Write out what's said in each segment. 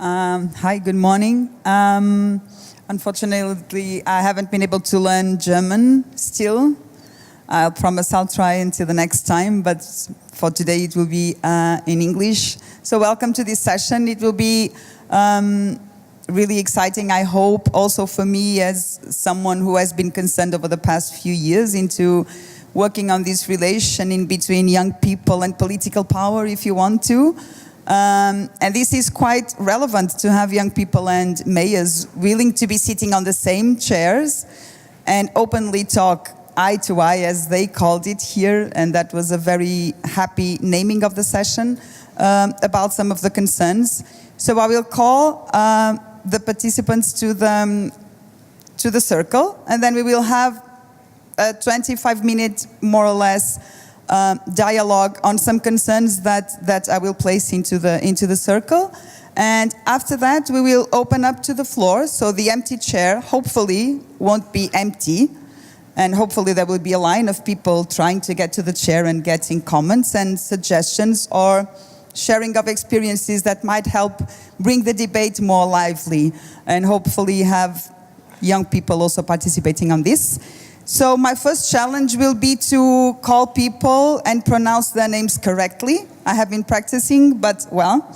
Hi, good morning. Unfortunately, I haven't been able to learn German still. I'll promise I'll try until the next time, but for today it will be in English. So welcome to this session. It will be really exciting, I hope, also for me as someone who has been concerned over the past few years into working on this relation in between young people and political power, if you want to. And this is quite relevant to have young people and mayors willing to be sitting on the same chairs and openly talk eye to eye, as they called it here, and that was a very happy naming of the session, about some of the concerns. So I will call the participants to the circle, and then we will have a 25-minute, more or less, dialogue on some concerns that I will place into the circle. And after that, we will open up to the floor, so the empty chair, hopefully, won't be empty. And hopefully there will be a line of people trying to get to the chair and getting comments and suggestions or sharing of experiences that might help bring the debate more lively and hopefully have young people also participating on this. So my first challenge will be to call people and pronounce their names correctly. I have been practicing, but well.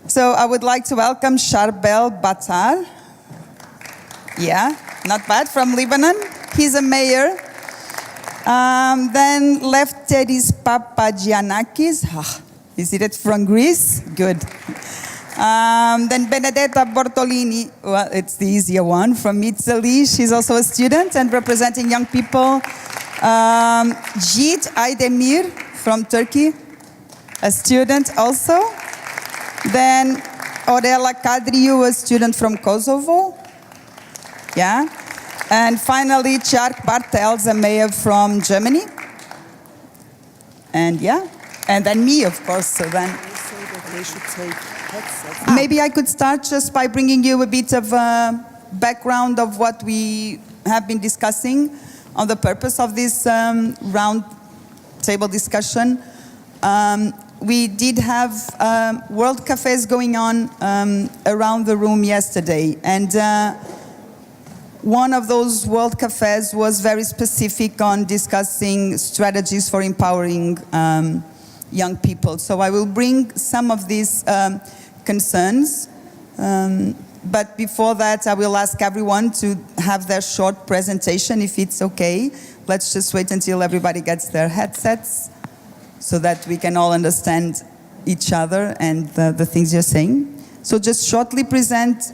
So I would like to welcome Charbel Mattar. Yeah, not bad, from Lebanon. He's a mayor. Then Lefteris Papagiannakis. Is it from Greece? Good. Then Benedetta Bortolini. Well, it's the easier one, from Italy. She's also a student and representing young people. Yigit Aydemir from Turkey, a student also. Then Aurela Kadriu, a student from Kosovo. Yeah. And finally, Tjark Bartels, a mayor from Germany. And yeah, and then me, of course. So then, maybe I could start just by bringing you a bit of a background of what we have been discussing on the purpose of this round table discussion. We did have world cafes going on around the room yesterday, and one of those world cafes was very specific on discussing strategies for empowering young people. So I will bring some of these concerns, but before that I will ask everyone to have their short presentation, if it's okay. Let's just wait until everybody gets their headsets so that we can all understand each other and the things you're saying. So just shortly present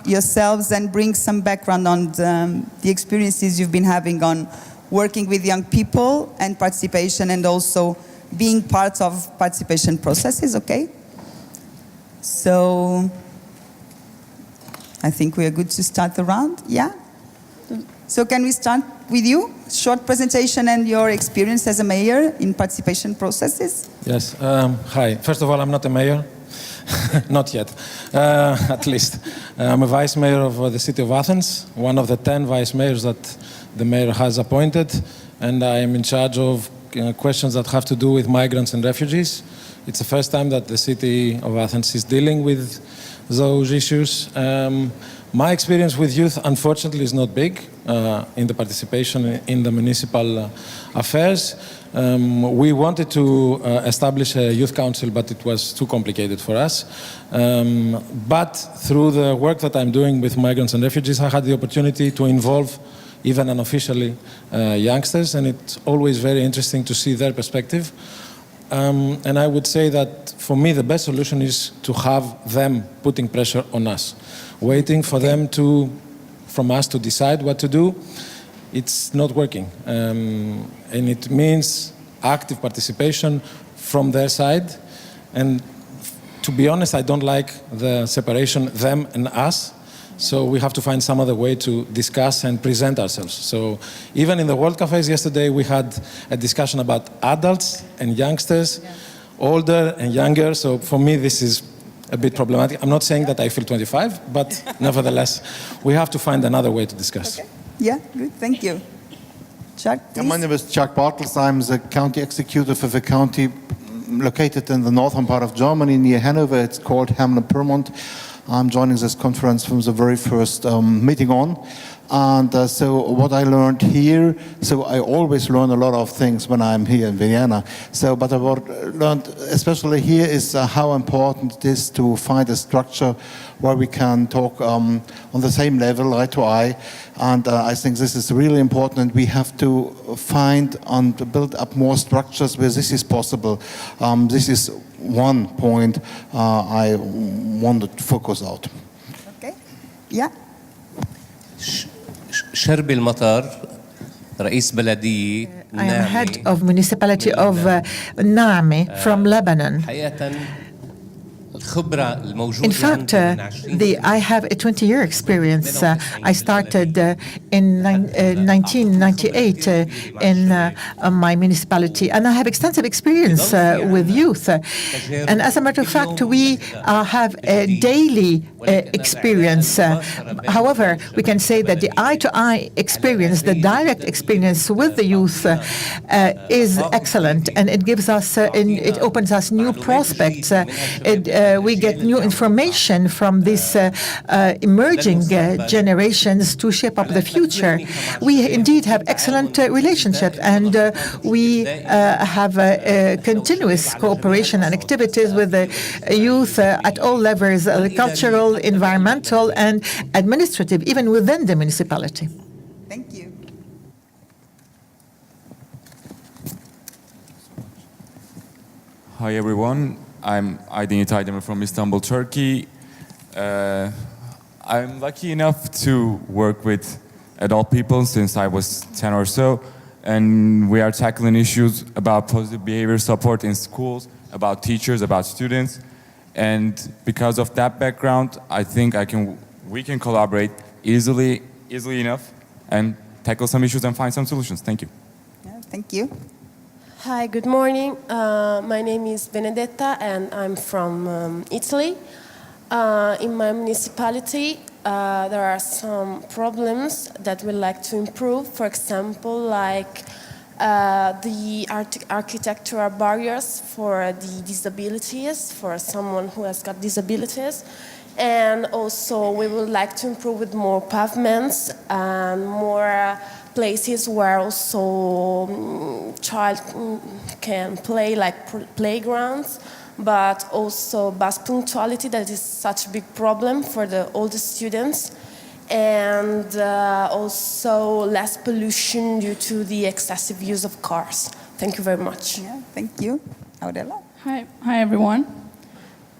yourselves and bring some background on the experiences you've been having on working with young people and participation, and also being part of participation processes, okay? So I think we are good to start the round, yeah? So can we start with you? Short presentation and your experience as a mayor in participation processes? Yes, hi. First of all, I'm not a mayor. Not yet, at least. I'm a vice mayor of the city of Athens, one of the 10 vice mayors that the mayor has appointed, and I am in charge of questions that have to do with migrants and refugees. It's the first time that the city of Athens is dealing with those issues. My experience with youth, unfortunately, is not big in the participation in the municipal affairs. We wanted to establish a youth council, but it was too complicated for us. But through the work that I'm doing with migrants and refugees, I had the opportunity to involve even unofficially youngsters, and it's always very interesting to see their perspective. And I would say that for me the best solution is to have them putting pressure on us, waiting for them from us to decide what to do. It's not working, and it means active participation from their side. And to be honest, I don't like the separation them and us. So we have to find some other way to discuss and present ourselves. So even in the World Cafes yesterday, we had a discussion about adults and youngsters, older and younger. So for me, this is a bit problematic. I'm not saying that I feel 25, but nevertheless, we have to find another way to discuss. Okay. Yeah, good, thank you. Tjark, yeah, my name is Tjark Bartels. I'm the county executive of a county located in the northern part of Germany near Hanover. It's called Hameln-Pyrmont. I'm joining this conference from the very first meeting on. And so what I learned here, so I always learn a lot of things when I'm here in Vienna. So, but what I learned especially here is how important it is to find a structure where we can talk on the same level, eye to eye. And I think this is really important. We have to find and build up more structures where this is possible. This is one point I wanted to focus out. Okay. Yeah. Charbel Mattar, رئيس بلدية I am head of Municipality of Naameh from Lebanon. حقيقة In fact, I have a 20-year experience. I started in 1998 in my municipality, and I have extensive experience with youth. And as a matter of fact, we have a daily experience. However, we can say that the eye-to-eye experience, the direct experience with the youth is excellent, and it gives us, it opens us new prospects. We get new information from these emerging generations to shape up the future. We indeed have excellent relationships, and we have continuous cooperation and activities with the youth at all levels, cultural, environmental, and administrative, even within the municipality. Thank you. Hi everyone, I'm Aydemir from Istanbul, Turkey. I'm lucky enough to work with adult people since I was 10 or so, and we are tackling issues about positive behavior support in schools, about teachers, about students. And because of that background, I think we can collaborate easily enough and tackle some issues and find some solutions. Thank you. Yeah, thank you. Hi, good morning. My name is Benedetta and I'm from Italy. In my municipality, there are some problems that we'd like to improve. For example, like the architectural barriers for the disabilities, for someone who has got disabilities. And also we would like to improve with more pavements and more places where also child can play, like playgrounds, but also bus punctuality, that is such a big problem for all the students, and also less pollution due to the excessive use of cars. Thank you very much. Yeah, thank you. Aurela? Hi everyone.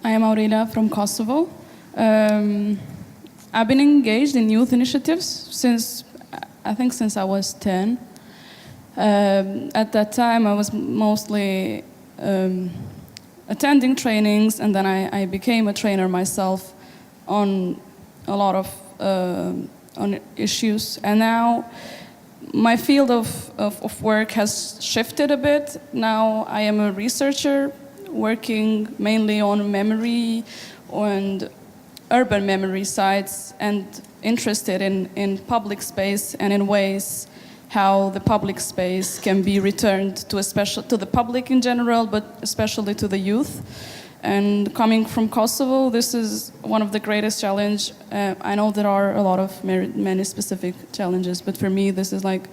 I am Aurela from Kosovo. I've been engaged in youth initiatives since I was 10. At that time, I was mostly attending trainings, and then I became a trainer myself on a lot of on issues. And now my field of work has shifted a bit. Now I am a researcher working mainly on memory and urban memory sites, and interested in public space and in ways how the public space can be returned to the public in general, but especially to the youth. And coming from Kosovo, this is one of the greatest challenges. I know there are a lot of many specific challenges, but for me, this is like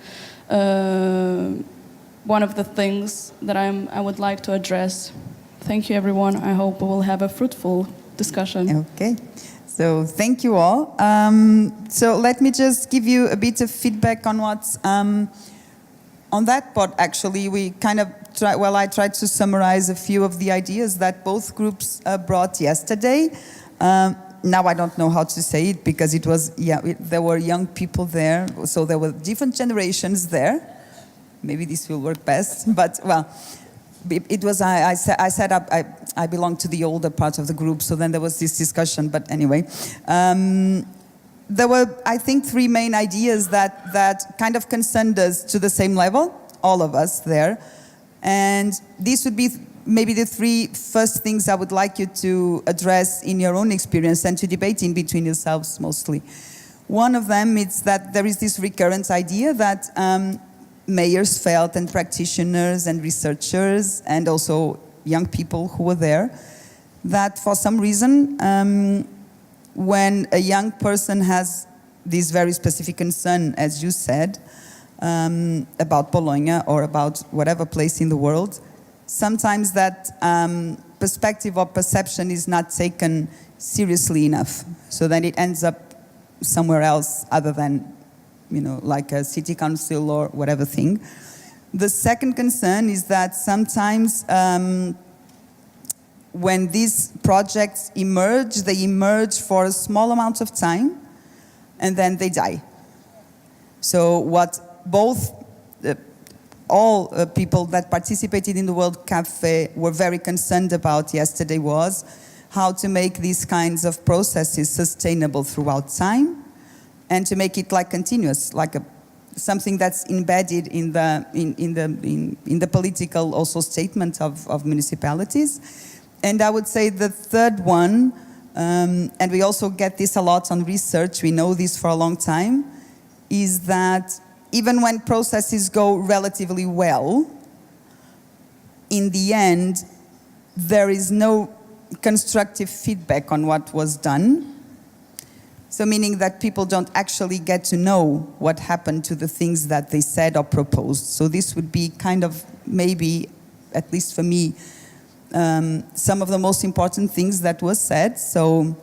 one of the things that I would like to address. Thank you, everyone. I hope we will have a fruitful discussion. Okay. So thank you all. So let me just give you a bit of feedback on what's on that part. Actually, we kind of I tried to summarize a few of the ideas that both groups brought yesterday. Now I don't know how to say it because it was, there were young people there, so there were different generations there. Maybe this will work best, but well, it was, I set up, I belong to the older part of the group, so then there was this discussion, but anyway. There were, I think, three main ideas that kind of concerned us to the same level, all of us there. And these would be maybe the three first things I would like you to address in your own experience and to debate in between yourselves mostly. One of them is that there is this recurrent idea that mayors felt, and practitioners and researchers and also young people who were there, that for some reason when a young person has this very specific concern, as you said, about Bologna or about whatever place in the world, sometimes that perspective or perception is not taken seriously enough. So then it ends up somewhere else other than, like a city council or whatever thing. The second concern is that sometimes when these projects emerge, they emerge for a small amount of time and then they die. So what all people that participated in the World Cafe were very concerned about yesterday was how to make these kinds of processes sustainable throughout time and to make it like continuous, like something that's embedded in the political also statement of municipalities. And I would say the third one, and we also get this a lot on research, we know this for a long time, is that even when processes go relatively well, in the end, there is no constructive feedback on what was done. So meaning that people don't actually get to know what happened to the things that they said or proposed. So this would be kind of maybe, at least for me, some of the most important things that was said. So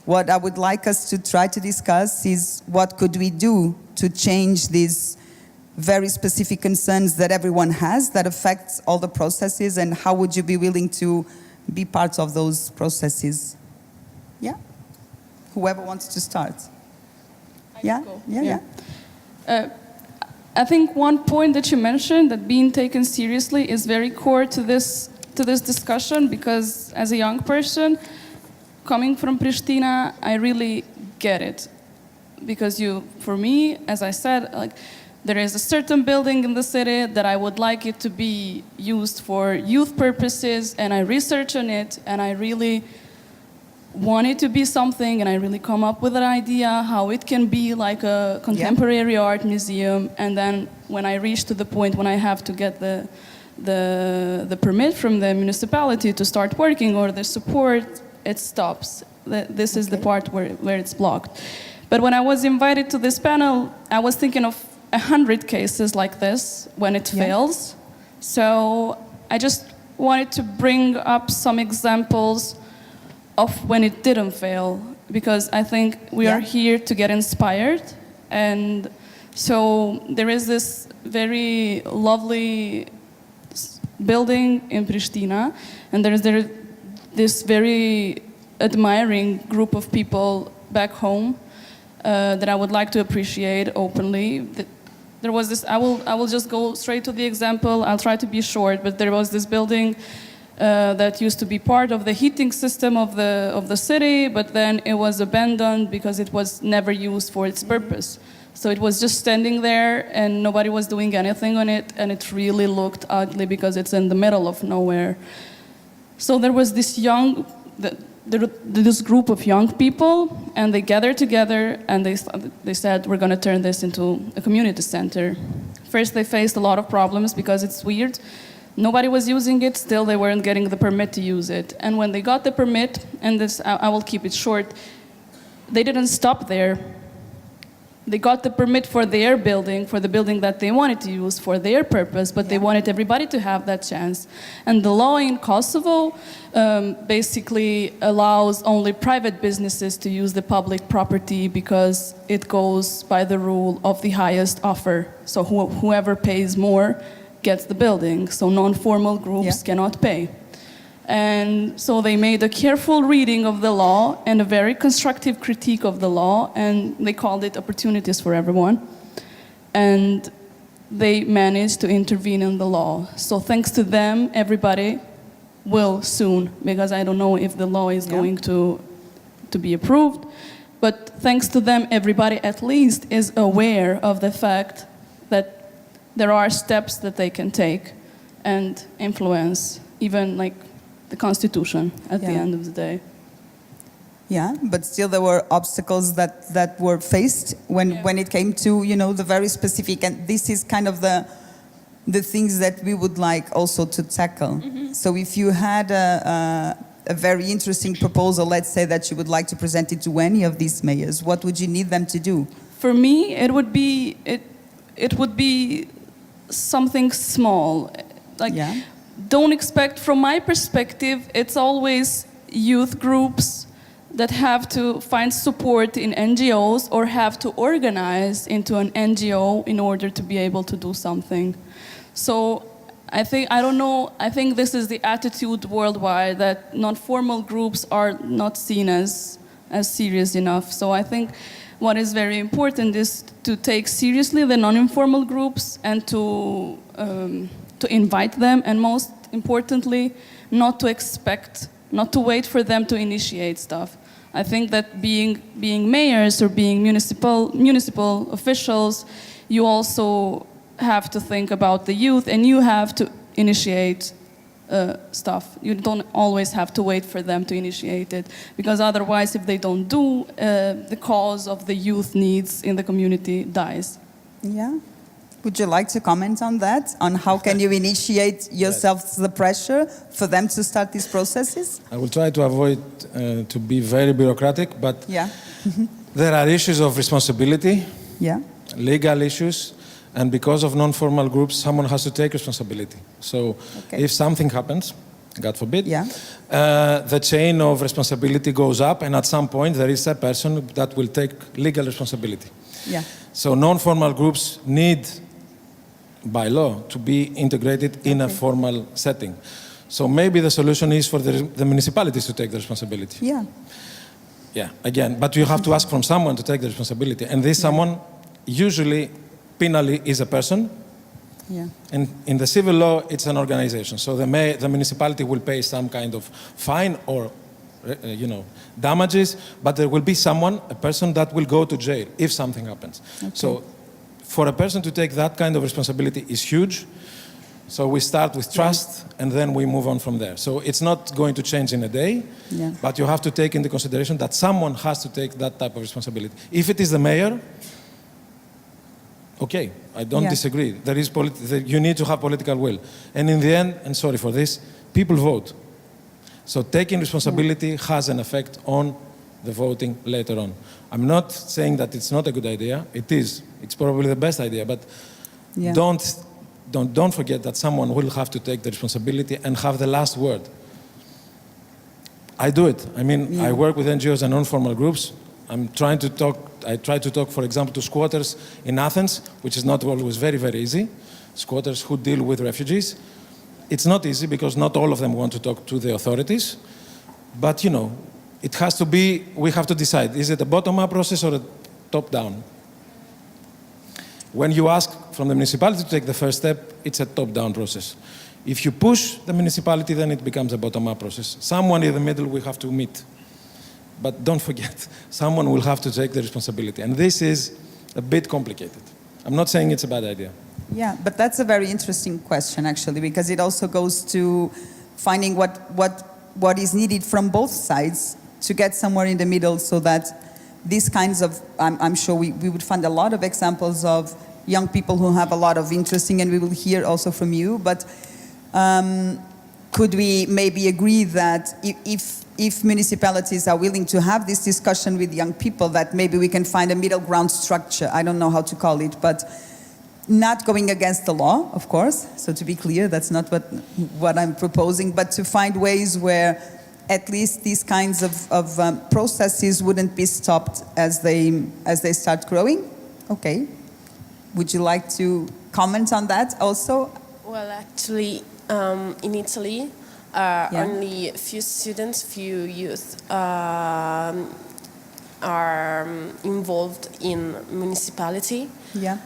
what I would like us to try to discuss is what could we do to change these very specific concerns that everyone has that affects all the processes, and how would you be willing to be part of those processes? Yeah? Whoever wants to start. Yeah? I think one point that you mentioned, that being taken seriously, is very core to this discussion, because as a young person coming from Pristina, I really get it. Because for me, as I said, like, there is a certain building in the city that I would like it to be used for youth purposes, and I research on it, and I really want it to be something, and I really come up with an idea how it can be like a contemporary art museum. And then when I reach to the point when I have to get the permit from the municipality to start working, or the support, it stops. This is the part where it's blocked. But when I was invited to this panel, I was thinking of 100 cases like this when it fails. So I just wanted to bring up some examples of when it didn't fail, because I think we are here to get inspired. And so there is this very lovely building in Pristina, and there is this very admiring group of people back home that I would like to appreciate openly. There was this, I will just go straight to the example, I'll try to be short, but there was this building that used to be part of the heating system of the city, but then it was abandoned because it was never used for its purpose. So it was just standing there and nobody was doing anything on it, and it really looked ugly because it's in the middle of nowhere. So there was this this group of young people, and they gathered together and they said, we're going to turn this into a community center. First they faced a lot of problems because it's weird. Nobody was using it, still they weren't getting the permit to use it. And when they got the permit, and this, I will keep it short, they didn't stop there. They got the permit for their building, for the building that they wanted to use for their purpose, but they wanted everybody to have that chance. And the law in Kosovo basically allows only private businesses to use the public property because it goes by the rule of the highest offer. So whoever pays more gets the building, so non-formal groups cannot pay. And so they made a careful reading of the law and a very constructive critique of the law, and they called it opportunities for everyone. And they managed to intervene in the law. So thanks to them, everybody will soon, because I don't know if the law is going to be approved, but thanks to them, everybody at least is aware of the fact that there are steps that they can take and influence, even like the Constitution at the end of the day. Yeah, but still there were obstacles that were faced when it came to, the very specific, and this is kind of the things that we would like also to tackle. Mm-hmm. So if you had a very interesting proposal, let's say, that you would like to present it to any of these mayors, what would you need them to do? For me, it would be something small. Like, don't expect, from my perspective, it's always youth groups that have to find support in NGOs or have to organize into an NGO in order to be able to do something. So I think this is the attitude worldwide, that non-formal groups are not seen as serious enough. So I think what is very important is to take seriously the non-informal groups and to invite them, and most importantly, not to wait for them to initiate stuff. I think that being mayors or being municipal officials, you also have to think about the youth, and you have to initiate stuff. You don't always have to wait for them to initiate it, because otherwise, if they don't do, the cause of the youth needs in the community dies. Yeah. Would you like to comment on that? On how can you initiate yourself the pressure for them to start these processes? I will try to avoid to be very bureaucratic, but there are issues of responsibility, legal issues, and because of non-formal groups, someone has to take responsibility. So if something happens, God forbid, the chain of responsibility goes up, and at some point there is a person that will take legal responsibility. So non-formal groups need, by law, to be integrated in a formal setting. So maybe the solution is for the municipalities to take the responsibility. Again, but you have to ask from someone to take the responsibility. And this someone, usually, penally, is a person. And in the civil law, it's an organization. So the municipality will pay some kind of fine or damages, but there will be a person that will go to jail if something happens. So for a person to take that kind of responsibility is huge. So we start with trust, and then we move on from there. So it's not going to change in a day, but you have to take into consideration that someone has to take that type of responsibility. If it is the mayor, okay, I don't disagree. There is you need to have political will. And in the end, and sorry for this, people vote. So taking responsibility has an effect on the voting later on. I'm not saying that it's not a good idea. It is. It's probably the best idea. But don't forget that someone will have to take the responsibility and have the last word. I do it. I mean, I work with NGOs and non-formal groups. I try to talk, for example, to squatters in Athens, which is not always very, very easy. Squatters who deal with refugees. It's not easy because not all of them want to talk to the authorities. But, it has to be, we have to decide, is it a bottom-up process or a top-down? When you ask from the municipality to take the first step, it's a top-down process. If you push the municipality, then it becomes a bottom-up process. Someone in the middle we have to meet. But don't forget, someone will have to take the responsibility. And this is a bit complicated. I'm not saying it's a bad idea. Yeah, but that's a very interesting question, actually, because it also goes to finding what is needed from both sides to get somewhere in the middle, so that these kinds of, I'm sure we would find a lot of examples of young people who have a lot of interesting, and we will hear also from you, but could we maybe agree that if municipalities are willing to have this discussion with young people, that maybe we can find a middle ground structure, I don't know how to call it, but not going against the law, of course, so to be clear, that's not what I'm proposing, but to find ways where at least these kinds of processes wouldn't be stopped as they start growing. Okay. Would you like to comment on that also? Well, actually, in Italy, only few youth are involved in municipality.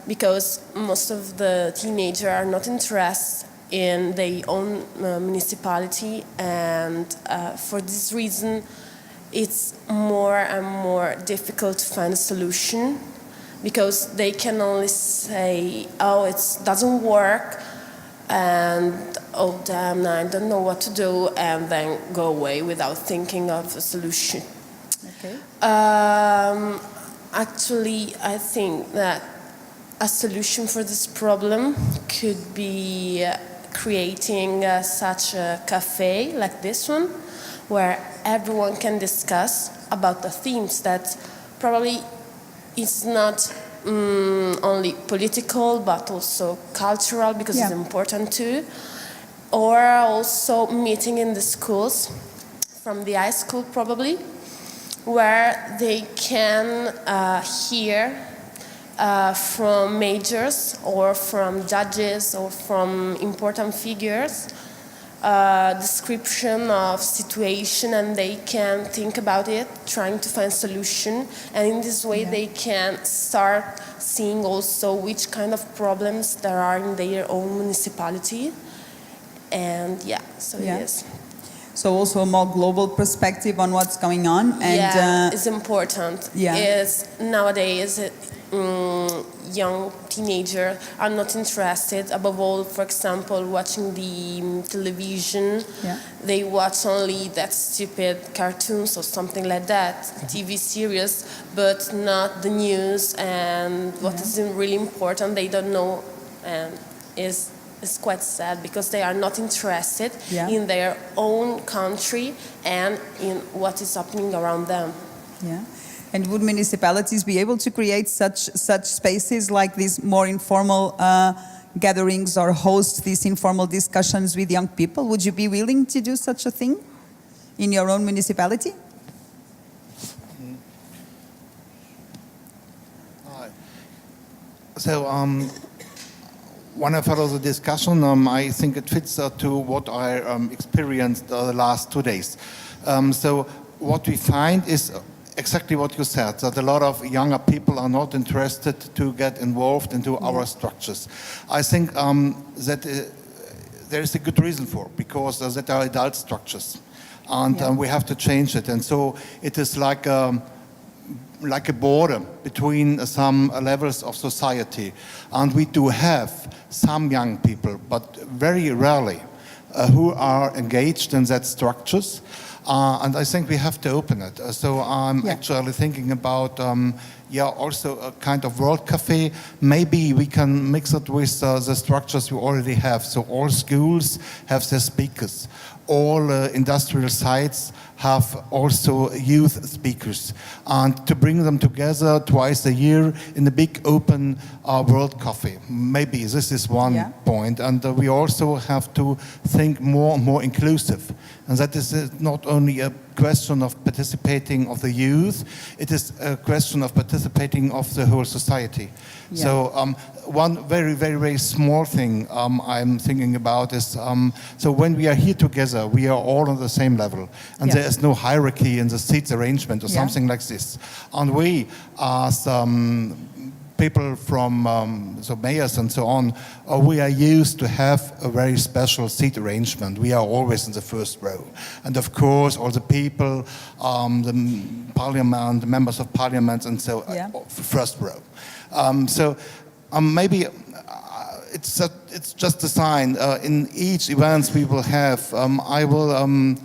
Because most of the teenagers are not interested in their own municipality, and for this reason it's more and more difficult to find a solution, because they can only say, oh, it doesn't work, and oh damn, I don't know what to do, and then go away without thinking of a solution. Actually, I think that a solution for this problem could be creating such a cafe like this one, where everyone can discuss about the themes that probably it's not only political but also cultural, because it's important too. Or also meeting in the schools, from the high school probably, where they can hear from majors or from judges or from important figures description of situation, and they can think about it, trying to find solution, and in this way they can start seeing also which kind of problems there are in their own municipality. And so it is. So also a more global perspective on what's going on. And it's important. Is nowadays young teenagers are not interested, above all, for example, watching the television. They watch only that stupid cartoons or something like that, TV series, but not the news and what is really important they don't know, and it's quite sad because they are not interested in their own country and in what is happening around them. And would municipalities be able to create such spaces like these more informal gatherings, or host these informal discussions with young people? Would you be willing to do such a thing in your own municipality? So when I follow the discussion, I think it fits to what I experienced the last 2 days. So what we find is exactly what you said, that a lot of younger people are not interested to get involved into our structures. I think that there is a good reason for it, because that are adult structures, and we have to change it. And so it is like a border between some levels of society. And we do have some young people, but very rarely, who are engaged in that structures. And I think we have to open it. So I'm actually thinking about, also a kind of world cafe. Maybe we can mix it with the structures we already have. So all schools have their speakers. All industrial sites have also youth speakers. And to bring them together twice a year in a big open world cafe. Maybe this is one point. And we also have to think more inclusive. And that is not only a question of participating of the youth, it is a question of participating of the whole society. So one very small thing I'm thinking about is, so when we are here together, we are all on the same level. And there is no hierarchy in the seats arrangement or something like this. And we, as people from so mayors and so on, we are used to have a very special seat arrangement. We are always in the first row. And of course, all the people, the parliament, the members of parliament, and so first row. Maybe it's just a sign. In each event we will have, I will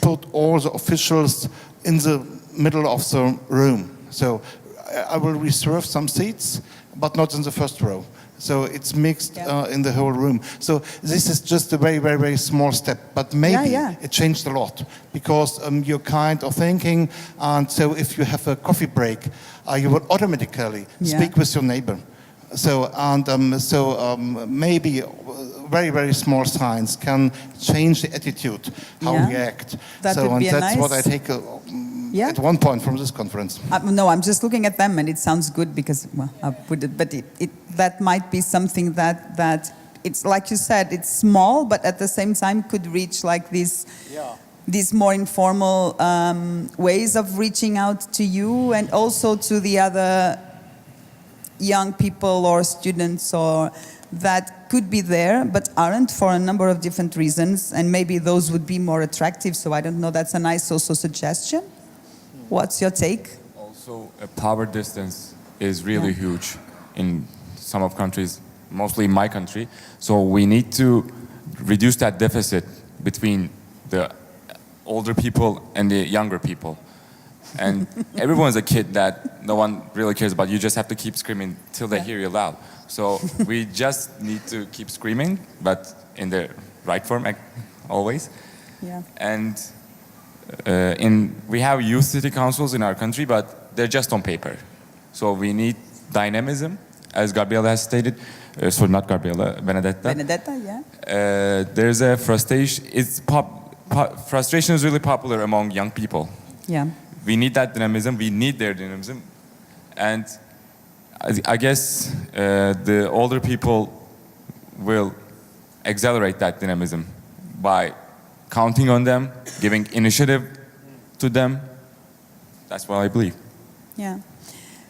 put all the officials in the middle of the room. So I will reserve some seats, but not in the first row. So it's mixed in the whole room. So this is just a very small step, but maybe it changed a lot, because you're kind of thinking, and so if you have a coffee break, you will automatically speak with your neighbor. So maybe very small signs can change the attitude, how we act. That would be that's nice. what I take at one point from this conference. No, I'm just looking at them, and it sounds good because, well, I put it, but that might be something that it's like you said, it's small, but at the same time could reach like these more informal ways of reaching out to you and also to the other young people or students or that could be there but aren't for a number of different reasons, and maybe those would be more attractive. So I don't know, that's a nice also suggestion. What's your take? Also, a power distance is really huge in some of countries, mostly my country. So we need to reduce that deficit between the older people and the younger people. And everyone's a kid that no one really cares about. You just have to keep screaming till they hear you loud. So we just need to keep screaming, but in the right form, always. And we have youth city councils in our country, but they're just on paper. So we need dynamism, as Gabriela has stated. Sorry, not Gabriela, Benedetta. Benedetta, yeah. There's a frustration. Frustration is really popular among young people. Yeah. We need that dynamism. We need their dynamism, and I guess the older people will accelerate that dynamism by counting on them, giving initiative to them. That's what I believe. Yeah.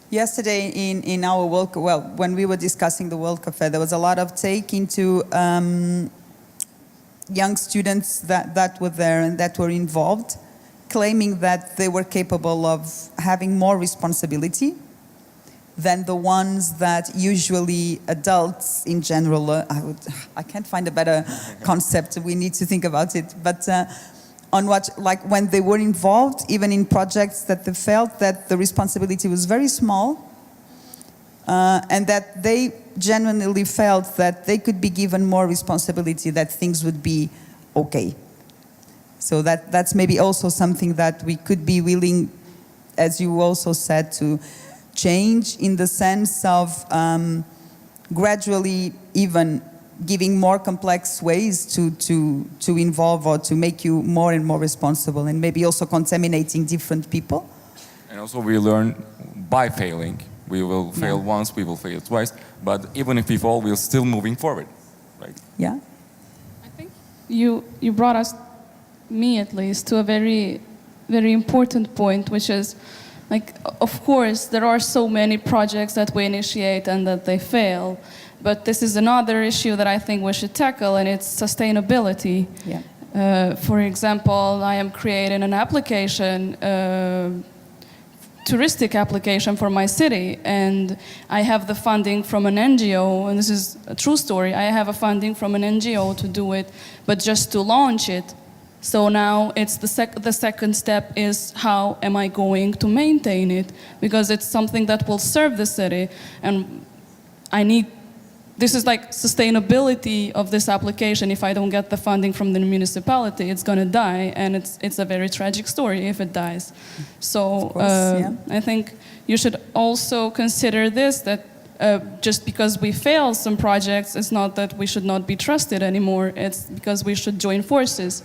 Yesterday in our World, well, when we were discussing the World Cafe, there was a lot of take into young students that were there and that were involved, claiming that they were capable of having more responsibility than the ones that usually adults in general, I can't find a better concept, we need to think about it, but on what, like when they were involved, even in projects that they felt that the responsibility was very small, and that they genuinely felt that they could be given more responsibility, that things would be okay. So that's maybe also something that we could be willing, as you also said, to change in the sense of gradually even giving more complex ways to involve or to make you more and more responsible, and maybe also contaminating different people. And also we learn by failing. We will fail once, we will fail twice, but even if we fall, we're still moving forward, right? Yeah. I think you brought us, me at least, to a very, very important point, which is, like, of course, there are so many projects that we initiate and that they fail, but this is another issue that I think we should tackle, and it's sustainability. Yeah. For example, I am creating an application, touristic application for my city, and I have the funding from an NGO, and this is a true story. I have a funding from an NGO to do it, but just to launch it. So now it's the second step is how am I going to maintain it, because it's something that will serve the city, and this is like sustainability of this application. If I don't get the funding from the municipality, it's going to die, and it's a very tragic story if it dies. So I think you should also consider this, that just because we fail some projects, it's not that we should not be trusted anymore. It's because we should join forces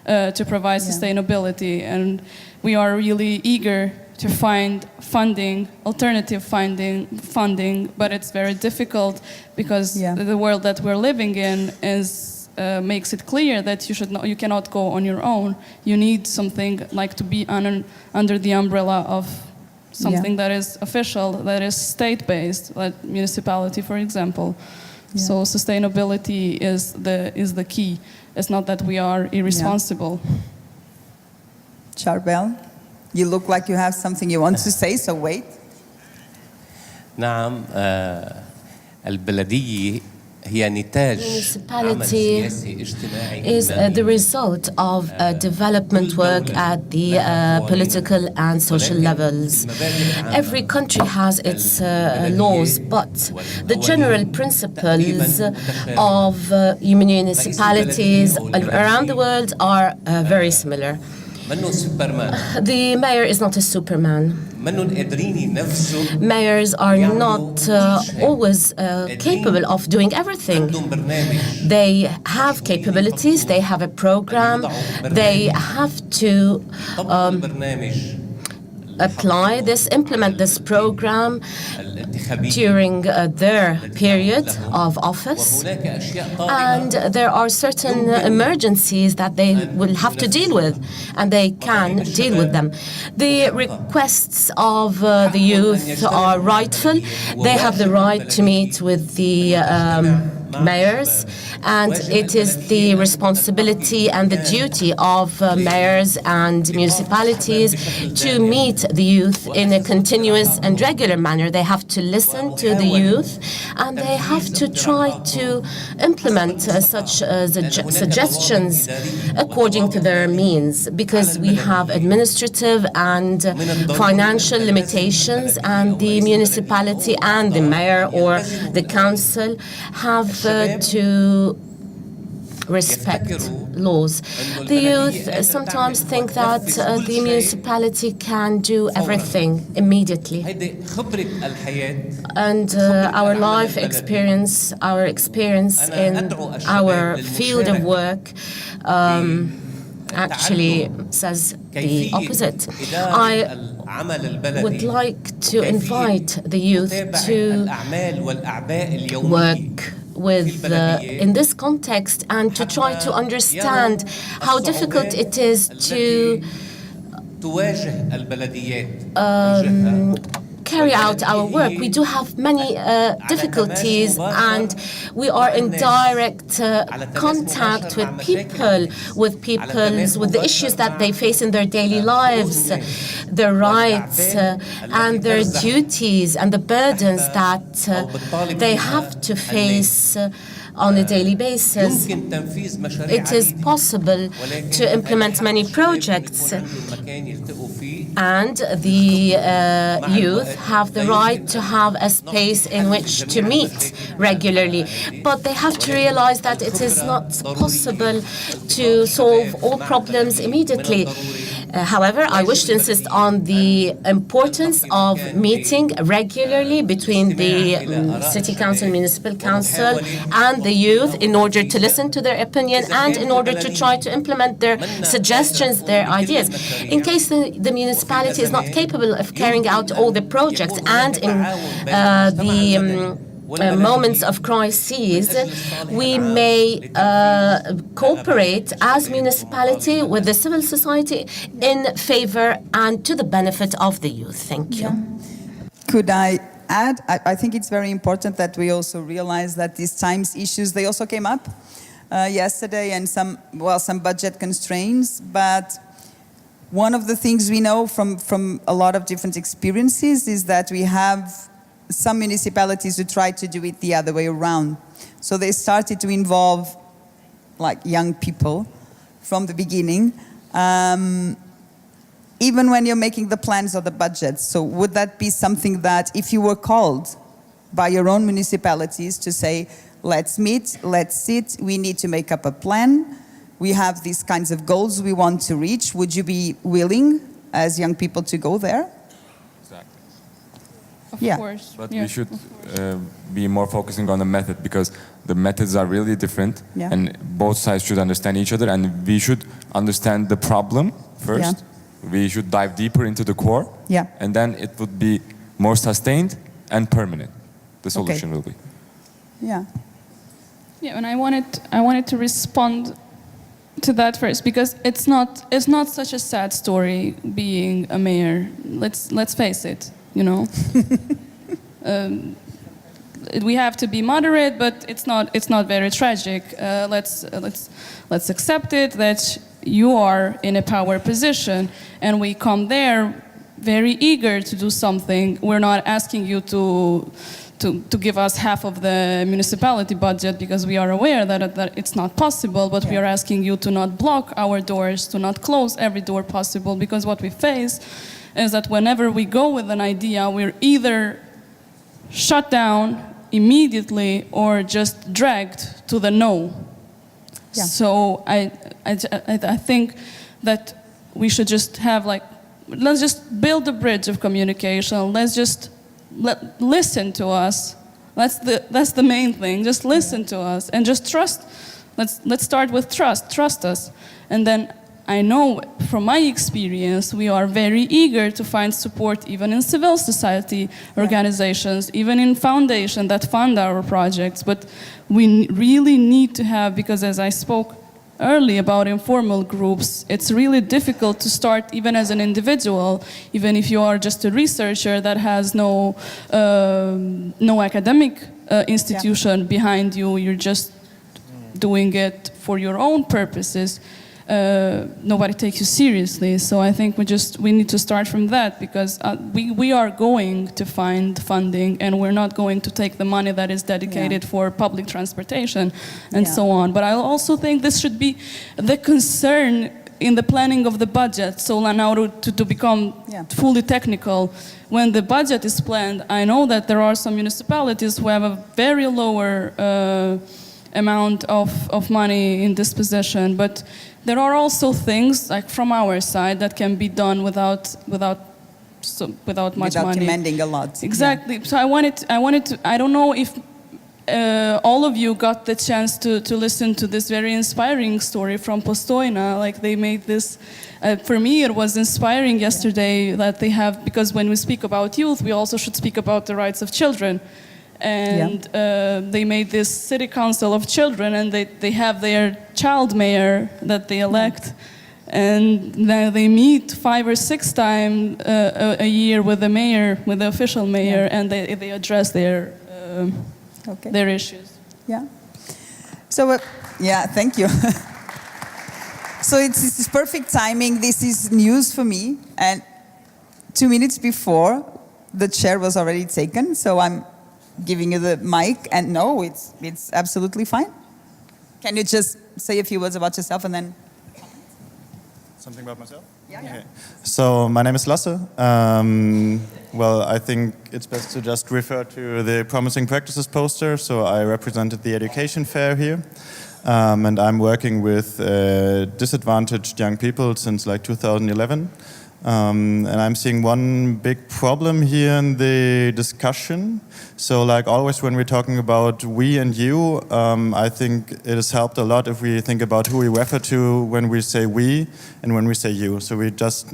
to provide sustainability, and we are really eager to find funding, alternative funding, but it's very difficult because the world that we're living in makes it clear that you cannot go on your own. You need something like to be under the umbrella of something that is official, that is state-based, like municipality, for example. Yeah. So sustainability is the key. It's not that we are irresponsible. Charbel, you look like you have something you want to say, so wait. نعم البلدية هي نتاج عمل سياسي اجتماعي is the result of development work at the political and social levels. Every country has its laws, but the general principles of municipalities around the world are very similar. The mayor is not a superman. Mayors are not always capable of doing everything. They have capabilities, they have a program, they have to implement this program during their period of office, and there are certain emergencies that they will have to deal with, and they can deal with them. The requests of the youth are rightful. They have the right to meet with the mayors, and it is the responsibility and the duty of mayors and municipalities to meet the youth in a continuous and regular manner. They have to listen to the youth, and they have to try to implement such suggestions according to their means, because we have administrative and financial limitations, and the municipality and the mayor or the council have to respect laws. The youth sometimes think that the municipality can do everything immediately. And our life experience, our experience in our field of work actually says the opposite. I would like to invite the youth to work with in this context and to try to understand how difficult it is to carry out our work. We do have many difficulties, and we are in direct contact with people, with the issues that they face in their daily lives, their rights and their duties and the burdens that they have to face on a daily basis. It is possible to implement many projects, and the youth have the right to have a space in which to meet regularly. But they have to realize that it is not possible to solve all problems immediately. However, I wish to insist on the importance of meeting regularly between the City Council, Municipal Council, and the youth in order to listen to their opinion and in order to try to implement their suggestions, their ideas. In case the municipality is not capable of carrying out all the projects, and in moments of crises, we may cooperate as municipality with the civil society in favor and to the benefit of the youth. Thank you. Could I add? I think it's very important that we also realize that these times issues, they also came up yesterday, and some budget constraints. But one of the things we know from a lot of different experiences is that we have some municipalities who try to do it the other way around. So they started to involve like young people from the beginning, even when you're making the plans or the budgets. So would that be something that if you were called by your own municipalities to say, let's meet, let's sit, we need to make up a plan, we have these kinds of goals we want to reach, would you be willing as young people to go there? Of course. But we should be more focusing on the method, because the methods are really different, and both sides should understand each other, and we should understand the problem first. We should dive deeper into the core, and then it would be more sustained and permanent. The solution will be. Yeah, and I wanted to respond to that first, because it's not such a sad story being a mayor. Let's face it. You know, we have to be moderate, but it's not very tragic. Let's accept it that you are in a power position, and we come there very eager to do something. We're not asking you to give us half of the municipality budget, because we are aware that it's not possible, but we are asking you to not block our doors, to not close every door possible, because what we face is that whenever we go with an idea, we're either shut down immediately or just dragged to the no. So I think that we should just have let's just build a bridge of communication. Let's just listen to us. That's the main thing. Just listen to us and just trust. Let's start with trust. Trust us, and then I know from my experience, we are very eager to find support even in civil society organizations, even in foundations that fund our projects. But we really need to have, because as I spoke earlier about informal groups, it's really difficult to start even as an individual, even if you are just a researcher that has no academic institution behind you, you're just doing it for your own purposes. Nobody takes you seriously. So I think we need to start from that, because we are going to find funding, and we're not going to take the money that is dedicated for public transportation and so on. But I also think this should be the concern in the planning of the budget. So now to become fully technical, when the budget is planned, I know that there are some municipalities who have a very lower amount of money in this position. But there are also things like from our side that can be done without much money. Without demanding a lot. Exactly. Yeah. So I wanted to. I don't know if all of you got the chance to listen to this very inspiring story from Postojna. Like they made this. For me, it was inspiring yesterday that they have, because when we speak about youth, we also should speak about the rights of children. And they made this city council of children, and they have their child mayor that they elect. And then they meet 5 or 6 times a year with the mayor, with the official mayor, and they address their issues. Yeah. So, thank you. So it's perfect timing. This is news for me. And 2 minutes before, the chair was already taken. So I'm giving you the mic. And no, it's absolutely fine. Can you just say a few words about yourself and then... Something about myself? Yeah. Okay. So my name is Lasse. Well, I think it's best to just refer to the Promising Practices poster. So I represented the education fair here. And I'm working with disadvantaged young people since like 2011. And I'm seeing one big problem here in the discussion. So like always when we're talking about we and you, I think it has helped a lot if we think about who we refer to when we say we and when we say you. So we just,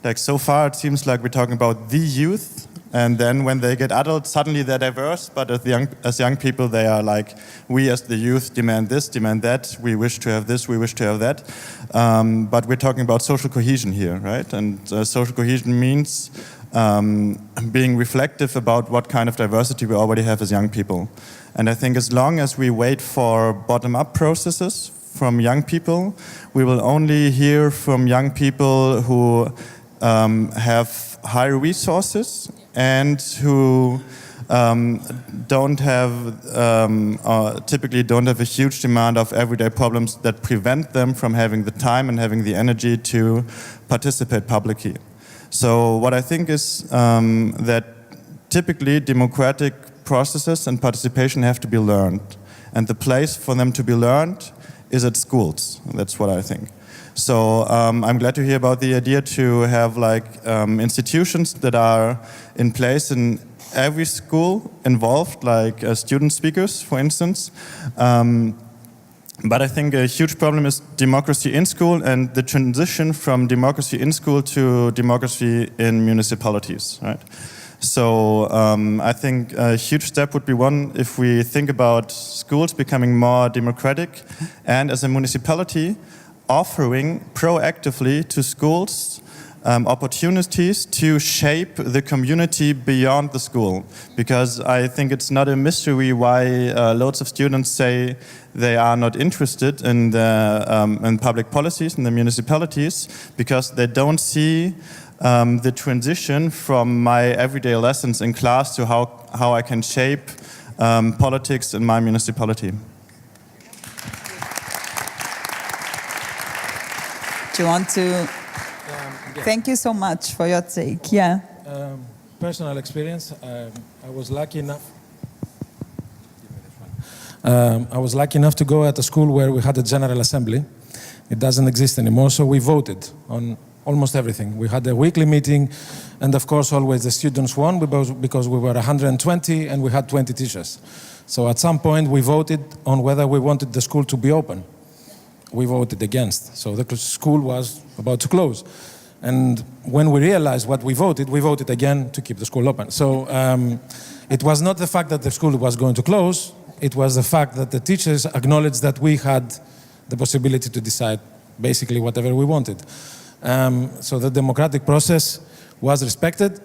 like so far it seems like we're talking about the youth, and then when they get adults, suddenly they're diverse, but as young people they are like, we as the youth demand this, demand that, we wish to have this, we wish to have that. But we're talking about social cohesion here, right? And social cohesion means being reflective about what kind of diversity we already have as young people. And I think as long as we wait for bottom-up processes from young people, we will only hear from young people who have high resources and who typically don't have a huge demand of everyday problems that prevent them from having the time and having the energy to participate publicly. So what I think is that typically democratic processes and participation have to be learned. And the place for them to be learned is at schools. That's what I think. So I'm glad to hear about the idea to have like institutions that are in place in every school involved, like student speakers, for instance. But I think a huge problem is democracy in school and the transition from democracy in school to democracy in municipalities, right? So I think a huge step would be one if we think about schools becoming more democratic and as a municipality offering proactively to schools opportunities to shape the community beyond the school. Because I think it's not a mystery why loads of students say they are not interested in public policies in the municipalities, because they don't see the transition from my everyday lessons in class to how I can shape politics in my municipality. Do you want to... Thank you so much for your take. Yeah. Personal experience. I was lucky enough. I was lucky enough to go at a school where we had a general assembly. It doesn't exist anymore, so we voted on almost everything. We had a weekly meeting, and of course, always the students won because we were 120 and we had 20 teachers. So at some point, we voted on whether we wanted the school to be open. We voted against. So the school was about to close. And when we realized what we voted again to keep the school open. So it was not the fact that the school was going to close, it was the fact that the teachers acknowledged that we had the possibility to decide basically whatever we wanted. So the democratic process was respected,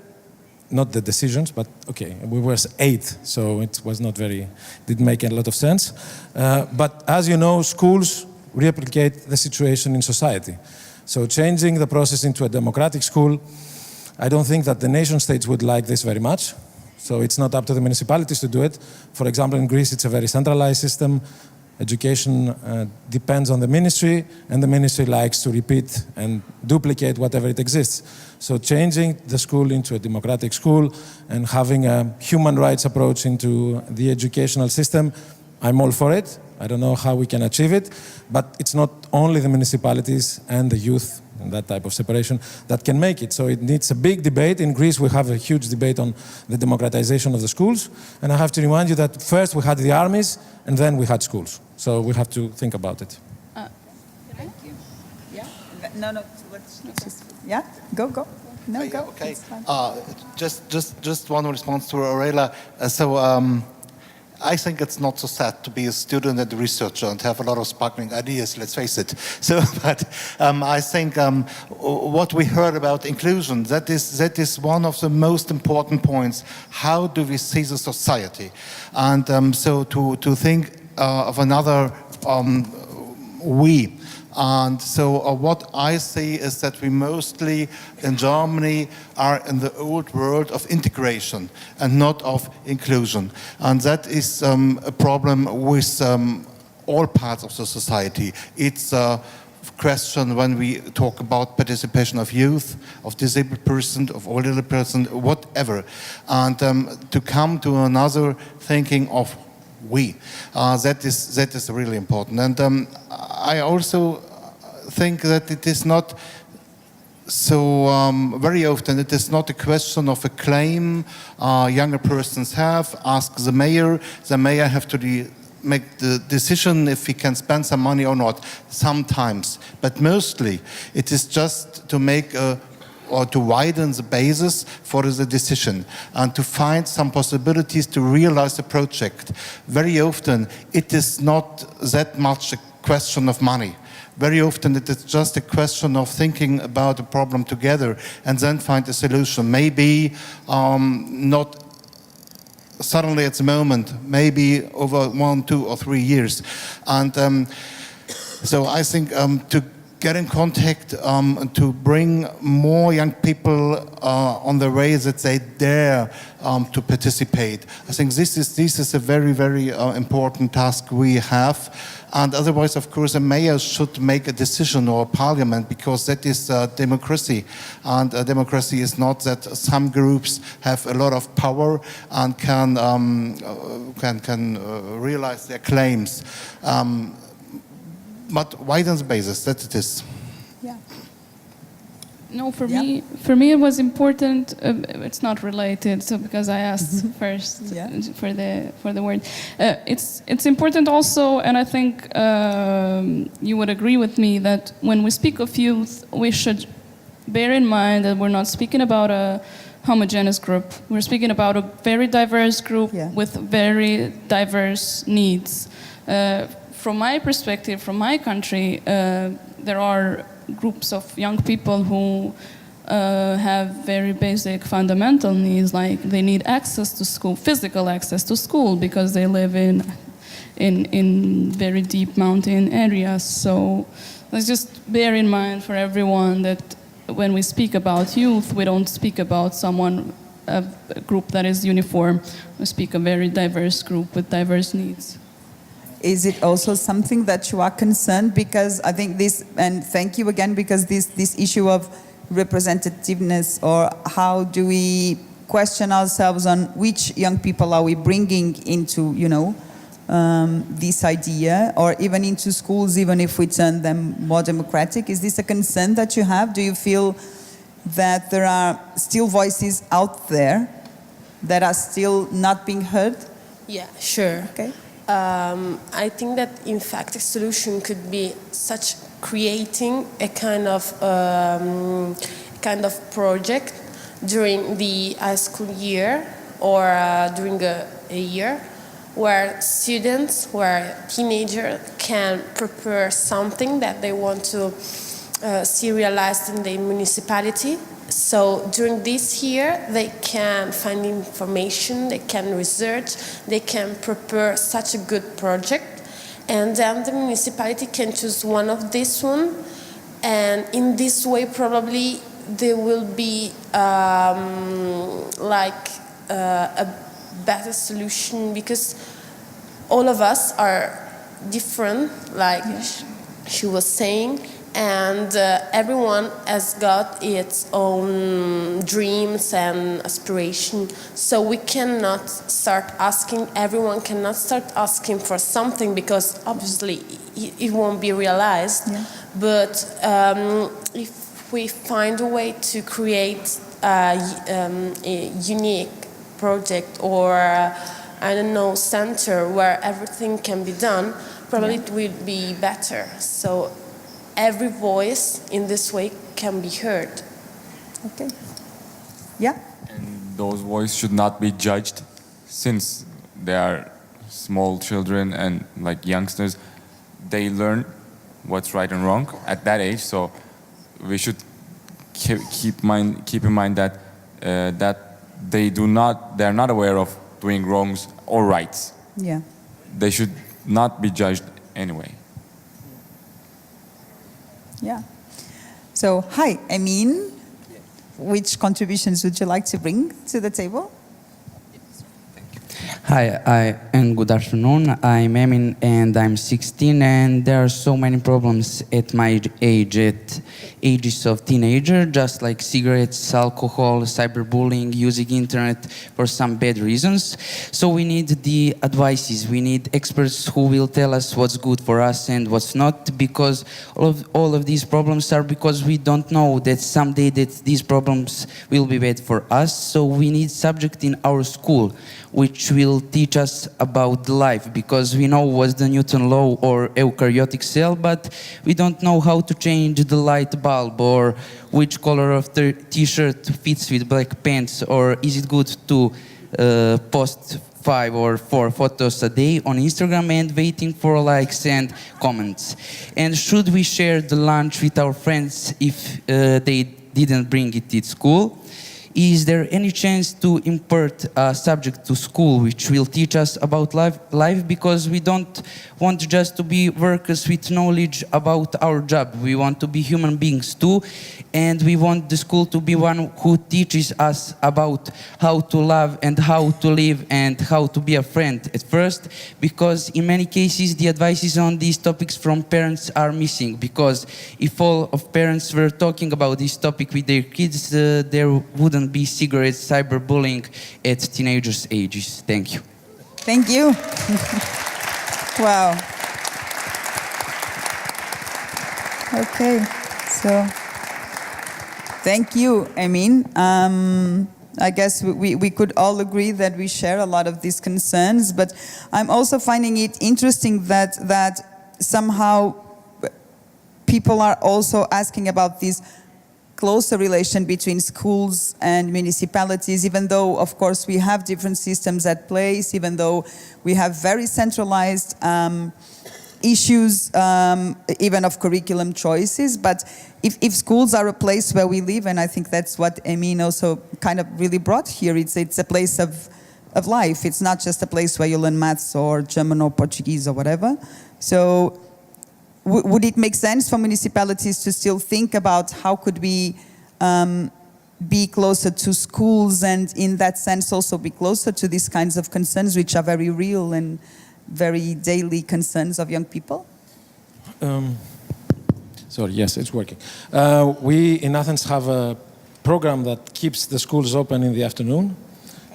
not the decisions, but okay, we were 8, so it was not didn't make a lot of sense. But as you know, schools replicate the situation in society. So changing the process into a democratic school, I don't think that the nation states would like this very much. So it's not up to the municipalities to do it. For example, in Greece, it's a very centralized system. Education depends on the ministry, and the ministry likes to repeat and duplicate whatever it exists. So changing the school into a democratic school and having a human rights approach into the educational system, I'm all for it. I don't know how we can achieve it, but it's not only the municipalities and the youth and that type of separation that can make it. So it needs a big debate. In Greece, we have a huge debate on the democratization of the schools. And I have to remind you that first we had the armies and then we had schools. So we have to think about it. Thank you. Yeah? No, let's just, yeah? Go. No, go. Okay. Just one response to Aurela. I think it's not so sad to be a student and a researcher and have a lot of sparkling ideas, let's face it. But I think what we heard about inclusion, that is one of the most important points. How do we see the society? And so to think of another we. And so what I see is that we mostly in Germany are in the old world of integration and not of inclusion. And that is a problem with all parts of the society. It's a question when we talk about participation of youth, of disabled person, of elderly person, whatever. And to come to another thinking of we, that is really important. And I also think that it is not so very often it is not a question of a claim younger persons have. Ask the mayor have to make the decision if he can spend some money or not sometimes, but mostly it is just to make or to widen the basis for the decision and to find some possibilities to realize the project. Very often it is not that much a question of money. Very often it is just a question of thinking about the problem together and then find a solution. Maybe not suddenly at the moment, maybe over 1, 2 or 3 years. And so I think to get in contact, to bring more young people on the way that they dare to participate. I think this is a very, very important task we have. And otherwise, of course, a mayor should make a decision or a parliament, because that is democracy. And democracy is not that some groups have a lot of power and can realize their claims. But widen the basis, that it is. Yeah. No, for me it was important. It's not related, so because I asked first for the word. It's important also, and I think you would agree with me that when we speak of youth, we should bear in mind that we're not speaking about a homogeneous group. We're speaking about a very diverse group with very diverse needs. From my perspective, from my country, there are groups of young people who have very basic fundamental needs, like they need access to school, physical access to school, because they live in very deep mountain areas. So let's just bear in mind for everyone that when we speak about youth, we don't speak about a group that is uniform. We speak a very diverse group with diverse needs. Is it also something that you are concerned? Because I think this, and thank you again, because this issue of representativeness, or how do we question ourselves on which young people are we bringing into, this idea, or even into schools, even if we turn them more democratic? Is this a concern that you have? Do you feel that there are still voices out there that are still not being heard? Yeah, sure. Okay. I think that, in fact, a solution could be such creating a kind of project during the high school year, or during a year, where students, where teenagers can prepare something that they want to see realized in the municipality. So during this year, they can find information, they can research, they can prepare such a good project, and then the municipality can choose one of this one, and in this way probably there will be a better solution, because all of us are different, like she was saying, And everyone has got its own dreams and aspirations. So we cannot start asking, everyone cannot start asking for something because obviously it won't be realized. Yeah. But if we find a way to create a unique project or, I don't know, center where everything can be done, probably it will be better. So every voice in this way can be heard. Okay. Yeah? And those voices should not be judged since they are small children and like youngsters. They learn what's right and wrong at that age. So we should keep in mind that they're not aware of doing wrongs or rights. Yeah. They should not be judged anyway. Yeah. So, hi, Emin. Which contributions would you like to bring to the table? Hi, and good afternoon. I'm Emin and I'm 16, and there are so many problems at my age, at ages of teenager, just like cigarettes, alcohol, cyberbullying, using internet for some bad reasons. So we need the advices, we need experts who will tell us what's good for us and what's not, because all of these problems are because we don't know that someday that these problems will be bad for us. So we need subject in our school which will teach us about life, because we know what's the Newton law or eukaryotic cell, but we don't know how to change the light bulb, or which color of the t-shirt fits with black pants, or is it good to post 5 or 4 photos a day on Instagram and waiting for likes and comments? And should we share the lunch with our friends if they didn't bring it to school? Is there any chance to impart a subject to school which will teach us about life? Because we don't want just to be workers with knowledge about our job. We want to be human beings too, and we want the school to be one who teaches us about how to love and how to live and how to be a friend at first, because in many cases the advices on these topics from parents are missing, because if all of parents were talking about this topic with their kids, there wouldn't be cigarettes, cyberbullying at teenagers' ages. Thank you. Thank you. Wow. Okay, so thank you, Emin. I guess we could all agree that we share a lot of these concerns, but I'm also finding it interesting that somehow people are also asking about this closer relation between schools and municipalities, even though, of course, we have different systems at place, even though we have very centralized issues, even of curriculum choices. But if schools are a place where we live, and I think that's what Emin also kind of really brought here, it's a place of life. It's not just a place where you learn maths or German or Portuguese or whatever. So would it make sense for municipalities to still think about how could we be closer to schools, and in that sense also be closer to these kinds of concerns which are very real and very daily concerns of young people? Sorry, yes, it's working. We in Athens have a program that keeps the schools open in the afternoon,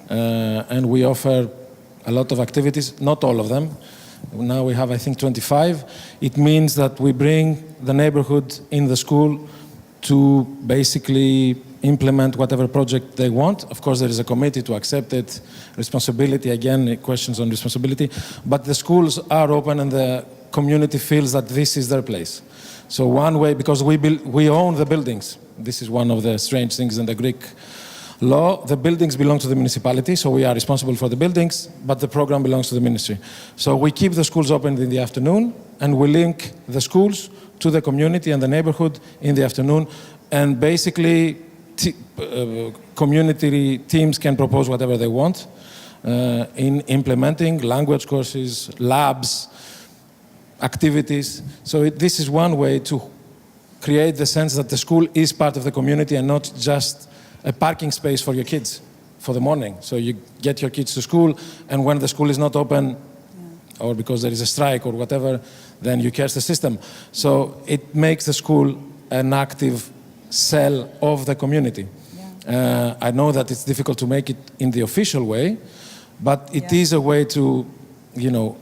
and we offer a lot of activities, not all of them. Now we have, I think, 25. It means that we bring the neighborhood in the school to basically implement whatever project they want. Of course, there is a committee to accept it, responsibility, again, questions on responsibility. But the schools are open and the community feels that this is their place. So one way, because we own the buildings. This is one of the strange things in the Greek law. The buildings belong to the municipality, so we are responsible for the buildings, but the program belongs to the ministry. So we keep the schools open in the afternoon, and we link the schools to the community and the neighborhood in the afternoon. And basically, community teams can propose whatever they want in implementing language courses, labs, activities. So this is one way to create the sense that the school is part of the community and not just a parking space for your kids for the morning. So you get your kids to school, and when the school is not open, or because there is a strike or whatever, then you curse the system. So it makes the school an active cell of the community. I know that it's difficult to make it in the official way, but it is a way to,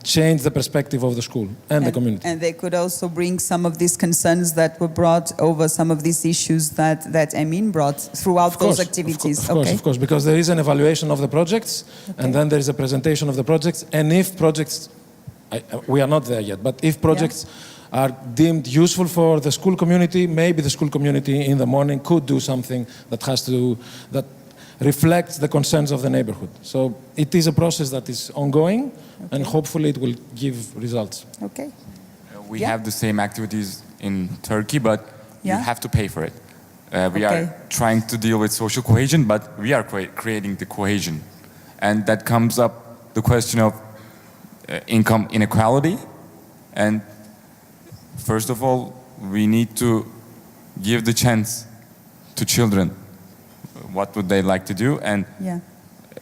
change the perspective of the school and the community. And they could also bring some of these concerns that were brought over, some of these issues that Emin brought throughout those activities. Of course, because there is an evaluation of the projects, and then there is a presentation of the projects, and if projects, we are not there yet, but if projects are deemed useful for the school community, maybe the school community in the morning could do something that reflects the concerns of the neighborhood. So it is a process that is ongoing, and hopefully it will give results. Okay. We have the same activities in Turkey, but you have to pay for it. We are trying to deal with social cohesion, but we are creating the cohesion. And that comes up the question of income inequality. And first of all, we need to give the chance to children. What would they like to do? And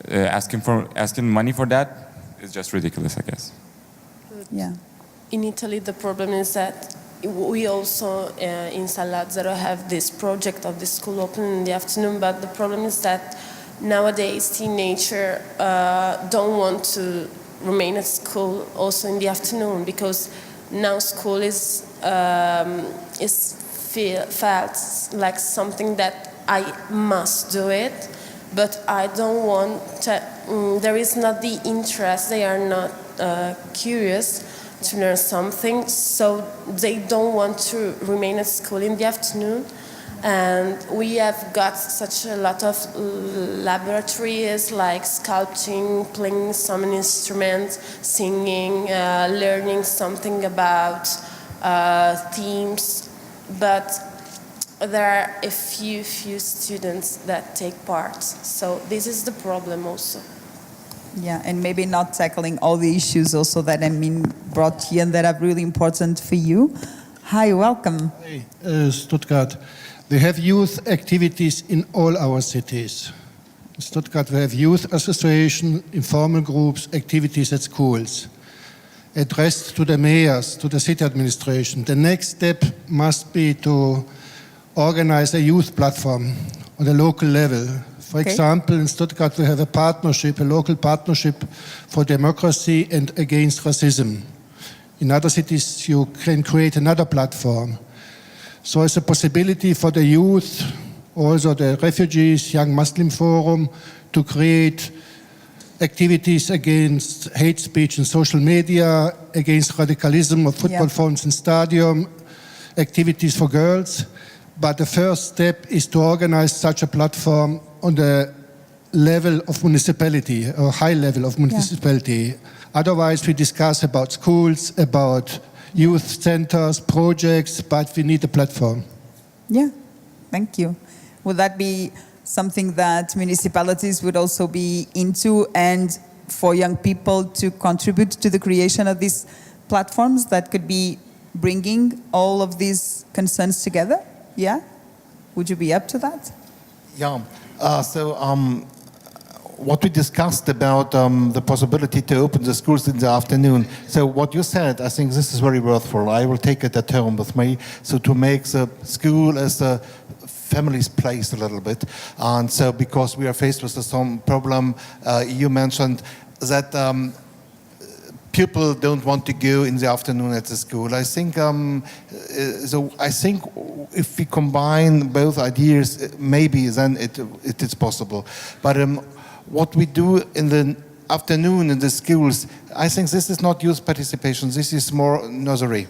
asking money for that is just ridiculous, I guess. Yeah. In Italy, the problem is that we also in San Lazzaro have this project of the school open in the afternoon, but the problem is that nowadays teenagers don't want to remain at school also in the afternoon, because now school is felt like something that I must do it, but I don't want to, there is not the interest, they are not curious to learn something, so they don't want to remain at school in the afternoon. And we have got such a lot of laboratories like sculpting, playing some instruments, singing, learning something about themes, but there are a few students that take part. So this is the problem also. Yeah, and maybe not tackling all the issues also that Emin brought here and that are really important for you. Hi, welcome. Hey, Stuttgart. We have youth activities in all our cities. In Stuttgart, we have youth association, informal groups, activities at schools. Addressed to the mayors, to the city administration. The next step must be to organize a youth platform on a local level. For example, in Stuttgart, we have a partnership, a local partnership for democracy and against racism. In other cities, you can create another platform. So it's a possibility for the youth, also the refugees, Young Muslim Forum, to create activities against hate speech in social media, against radicalism of football fans in stadium, activities for girls. But the first step is to organize such a platform on the level of municipality, or high level of municipality. Otherwise, we discuss about schools, about youth centers, projects, but we need a platform. Yeah, thank you. Would that be something that municipalities would also be into, and for young people to contribute to the creation of these platforms that could be bringing all of these concerns together? Yeah? Would you be up to that? Yeah. What we discussed about the possibility to open the schools in the afternoon. So what you said, I think this is very worthwhile. I will take it at home with me. So to make the school as a family's place a little bit. And so because we are faced with some problem, you mentioned that people don't want to go in the afternoon at the school. I think if we combine both ideas, maybe then it is possible. But what we do in the afternoon in the schools, I think this is not youth participation. This is more nursery.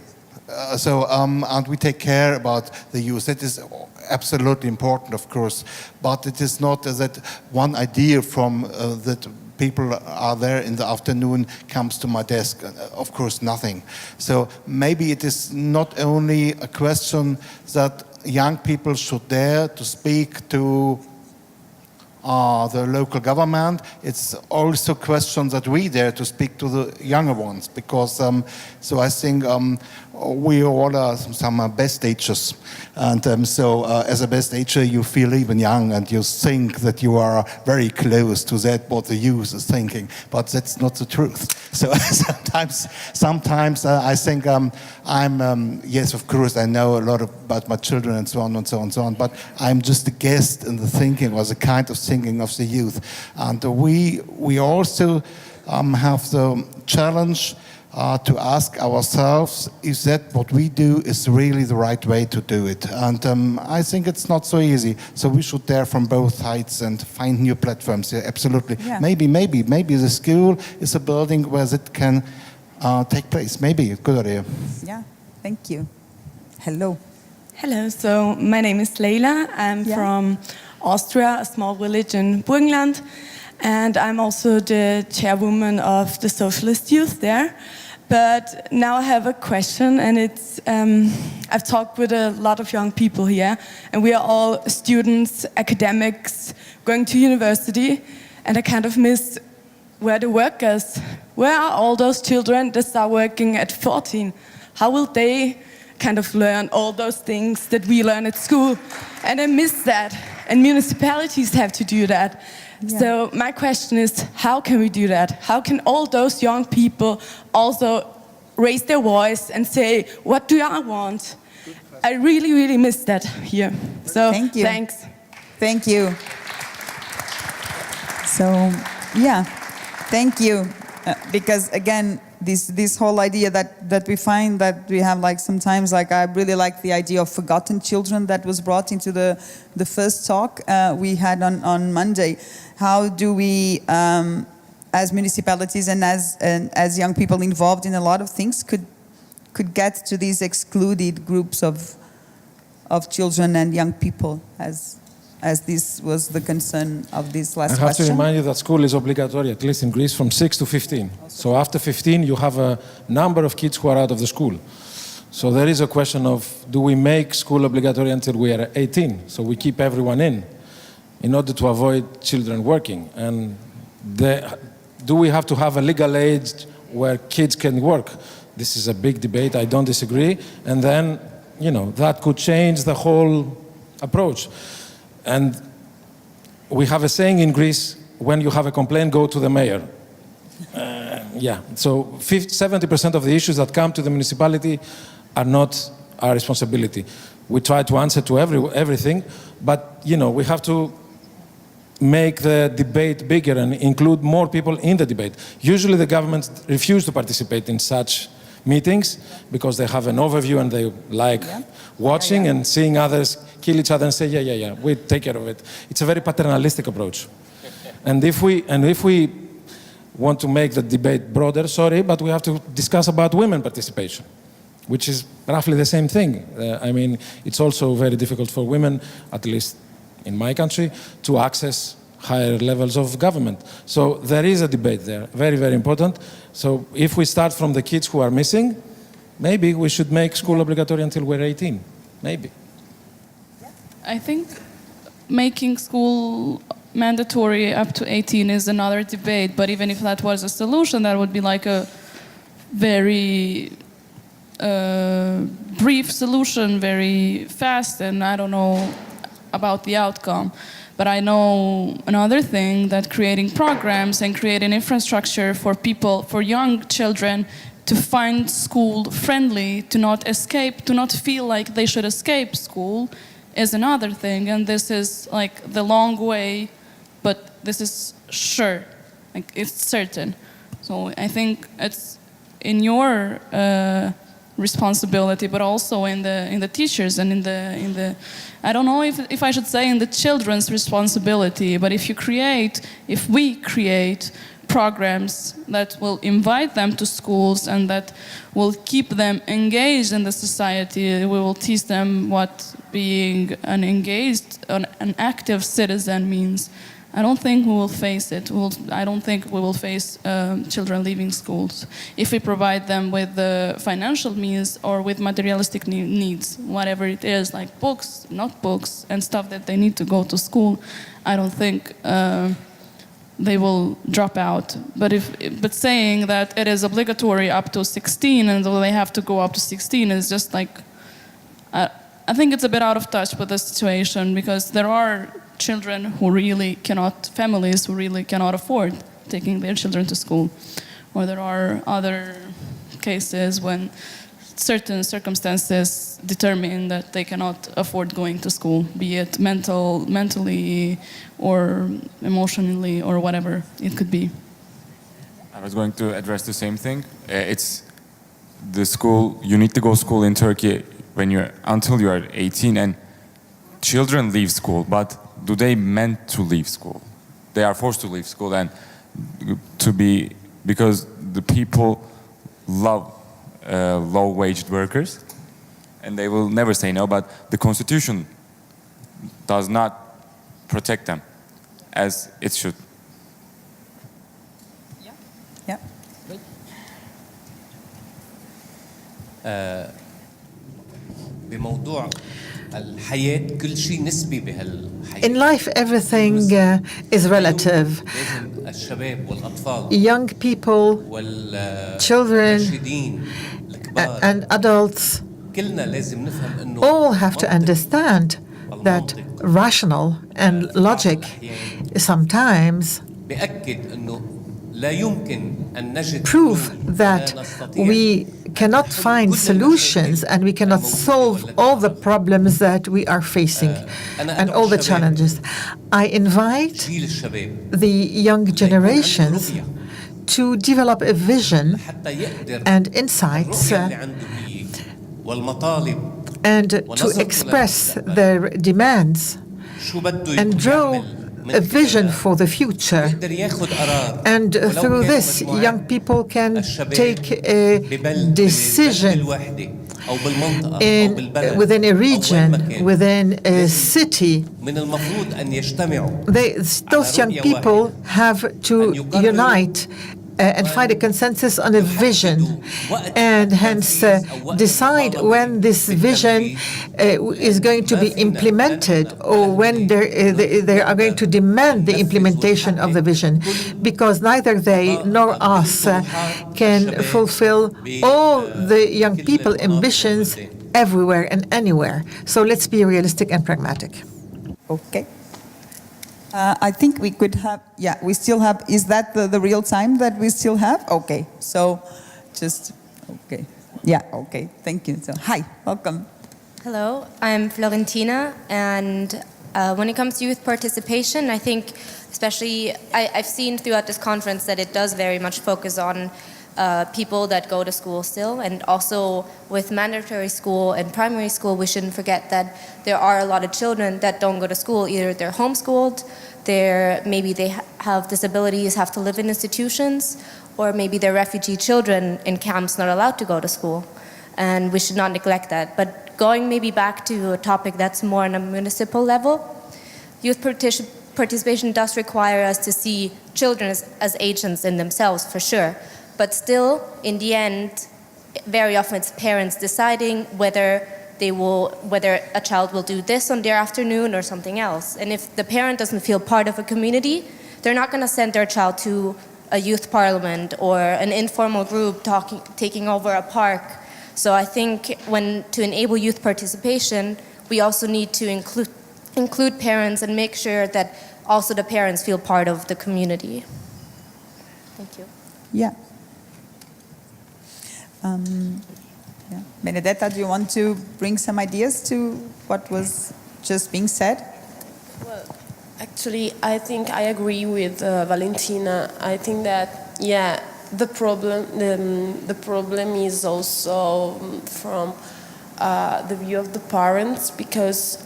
And we take care about the youth. That is absolutely important, of course. But it is not that one idea from that people are there in the afternoon comes to my desk. Of course, nothing. So maybe it is not only a question that young people should dare to speak to the local government. It's also questions that we dare to speak to the younger ones, because so I think we all are some best agers, and so as a best ager you feel even young and you think that you are very close to that what the youth is thinking, but that's not the truth. So sometimes I think I'm yes, of course I know a lot about my children and so on and so on and so on, but I'm just a guest in the thinking or the kind of thinking of the youth, and we also have the challenge to ask ourselves, is that what we do is really the right way to do it? And I think it's not so easy. So we should dare from both sides and find new platforms. Yeah, absolutely. Yeah. Maybe the school is a building where that can take place. Maybe, good idea. Yeah, thank you. Hello. Hello, so my name is Leila. I'm from Austria, a small village in Burgenland. And I'm also the chairwoman of the socialist youth there. But now I have a question, and it's, I've talked with a lot of young people here, and we are all students, academics, going to university, and I kind of miss where the workers, where are all those children that start working at 14? How will they kind of learn all those things that we learn at school? And I miss that, and municipalities have to do that. Yeah. So my question is, how can we do that? How can all those young people also raise their voice and say, what do I want? I really, really miss that here. So thank you. Thanks. Thank you. So, yeah, thank you. Because again, this whole idea that we find that we have, like, sometimes, like, I really like the idea of forgotten children that was brought into the first talk we had on Monday. How do we, as municipalities and as young people involved in a lot of things, could get to these excluded groups of children and young people, as this was the concern of this last question? I have to remind you that school is obligatory, at least in Greece, from 6 to 15. So after 15, you have a number of kids who are out of the school. So there is a question of, do we make school obligatory until we are 18? So we keep everyone in order to avoid children working. And do we have to have a legal age where kids can work? This is a big debate, I don't disagree. And then, that could change the whole approach. And we have a saying in Greece, when you have a complaint, go to the mayor. So 70% of the issues that come to the municipality are not our responsibility. We try to answer to everything, but we have to make the debate bigger and include more people in the debate. Usually the governments refuse to participate in such meetings because they have an overview and they like watching and seeing others kill each other and say, yeah, we take care of it. It's a very paternalistic approach. And if we want to make the debate broader, but we have to discuss about women participation, which is roughly the same thing. It's also very difficult for women, at least in my country, to access higher levels of government. So there is a debate there, very, very important. So if we start from the kids who are missing, maybe we should make school obligatory until we're 18, maybe. I think making school mandatory up to 18 is another debate, but even if that was a solution, that would be like a very brief solution, very fast, and I don't know about the outcome. But I know another thing, that creating programs and creating infrastructure for people, for young children, to find school friendly, to not escape, to not feel like they should escape school, is another thing. And this is like the long way, but this is sure, like it's certain. So I think it's in your responsibility, but also in the teachers and in the I don't know if I should say in the children's responsibility, but if we create programs that will invite them to schools and that will keep them engaged in the society. We will teach them what being an engaged, an active citizen means. I don't think we will face it. I don't think we will face children leaving schools if we provide them with the financial means or with materialistic needs, whatever it is, like books, not books, and stuff that they need to go to school. I don't think they will drop out. But saying that it is obligatory up to 16 and they have to go up to 16 is just like, I think it's a bit out of touch with the situation, because there are children who really cannot, families who really cannot afford taking their children to school. Or there are other cases when certain circumstances determine that they cannot afford going to school, be it mentally or emotionally or whatever it could be. I was going to address the same thing. It's the school, you need to go to school in Turkey until you are 18, and children leave school, but do they meant to leave school? They are forced to leave school, and because the people love low-waged workers, and they will never say no, but the Constitution does not protect them as it should. Yeah. بموضوع الحياة كل شيء نسبي بهالحياة. In life, everything is relative. الشباب والأطفال. Young people, children, and adults كلنا لازم نفهم إنه all have to understand that rational and logic sometimes بأكد إنه لا يمكن أن نجد prove that we cannot find solutions and we cannot solve all the problems that we are facing and all the challenges. I invite the young generations to develop a vision and insights and to express their demands and draw a vision for the future. And through this, young people can take a decision within a region, within a city. Those young people have to unite and find a consensus on a vision, and hence decide when this vision is going to be implemented, or when they are going to demand the implementation of the vision, because neither they nor us can fulfill all the young people ambitions everywhere and anywhere. So let's be realistic and pragmatic. Okay. I think we could have, we still have, is that the real time that we still have? Okay, so just, okay. Yeah, okay, thank you. So, hi, welcome. Hello, I'm Florentina, and when it comes to youth participation, I think especially, I've seen throughout this conference that it does very much focus on people that go to school still, and also with mandatory school and primary school, we shouldn't forget that there are a lot of children that don't go to school. Either they're homeschooled, maybe they have disabilities, have to live in institutions, or maybe they're refugee children in camps not allowed to go to school. And we should not neglect that. But going maybe back to a topic that's more on a municipal level, youth participation does require us to see children as agents in themselves, for sure. But still, in the end, very often it's parents deciding whether a child will do this on their afternoon or something else. And if the parent doesn't feel part of a community, they're not going to send their child to a youth parliament or an informal group taking over a park. So I think to enable youth participation, we also need to include parents and make sure that also the parents feel part of the community. Thank you. Yeah. Benedetta, do you want to bring some ideas to what was just being said? Well, actually, I think I agree with Valentina. I think that, the problem is also from the view of the parents, because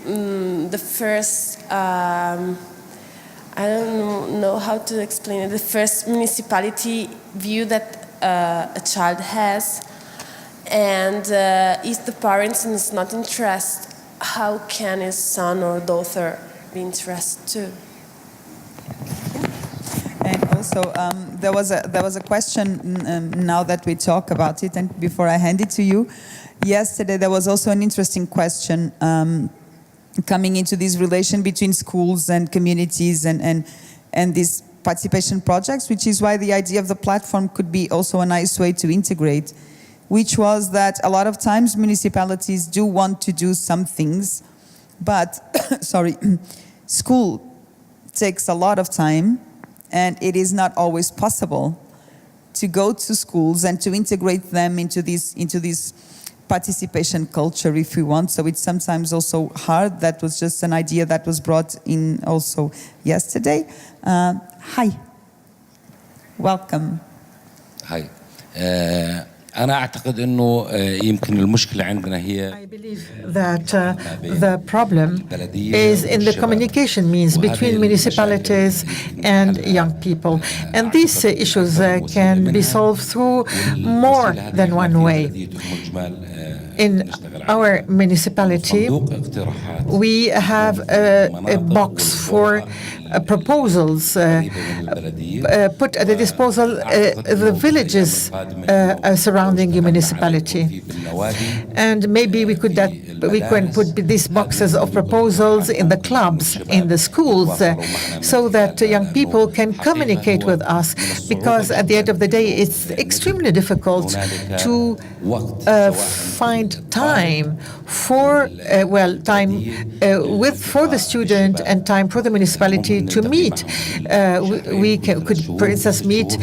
the first, I don't know how to explain it, the first municipality view that a child has. And if the parents is not interested, how can his son or daughter be interested too? And also, there was a question now that we talk about it, and before I hand it to you, yesterday there was also an interesting question coming into this relation between schools and communities and these participation projects, which is why the idea of the platform could be also a nice way to integrate, which was that a lot of times municipalities do want to do some things, but, sorry, school takes a lot of time, and it is not always possible to go to schools and to integrate them into this participation culture, if we want. So it's sometimes also hard. That was just an idea that was brought in also yesterday. Hi. Welcome. Hi. أنا أعتقد إنه يمكن المشكلة عندنا هي. I believe that the problem is in the communication means between municipalities and young people. And these issues can be solved through more than one way. In our municipality, we have a box for proposals put at the disposal the villages surrounding the municipality. And maybe we can put these boxes of proposals in the clubs, in the schools, so that young people can communicate with us, because at the end of the day, it's extremely difficult to find time for for the student and time for the municipality to meet. We could, for instance, meet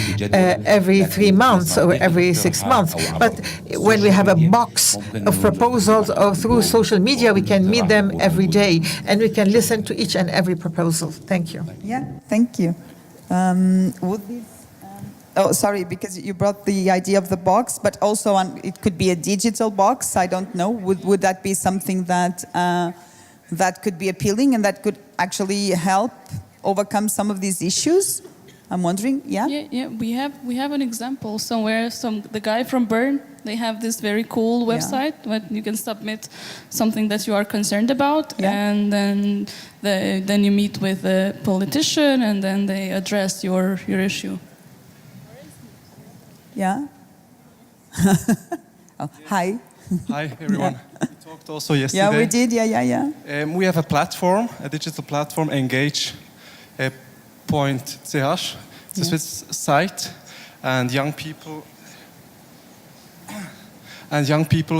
every 3 months or every 6 months. But when we have a box of proposals or through social media, we can meet them every day and we can listen to each and every proposal. Thank you. Yeah, thank you. Would this, oh, sorry, because you brought the idea of the box, but also it could be a digital box. I don't know. Would that be something that that could be appealing and that could actually help overcome some of these issues? I'm wondering. Yeah. Yeah. We have an example somewhere. The guy from Bern. They have this very cool website where you can submit something that you are concerned about, and then you meet with a politician, and then they address your issue. Yeah. Oh, hi. Hi, everyone. We talked also yesterday. Yeah, we did. Yeah. We have a platform, a digital platform, Engage.ch. It's a Swiss site, and young people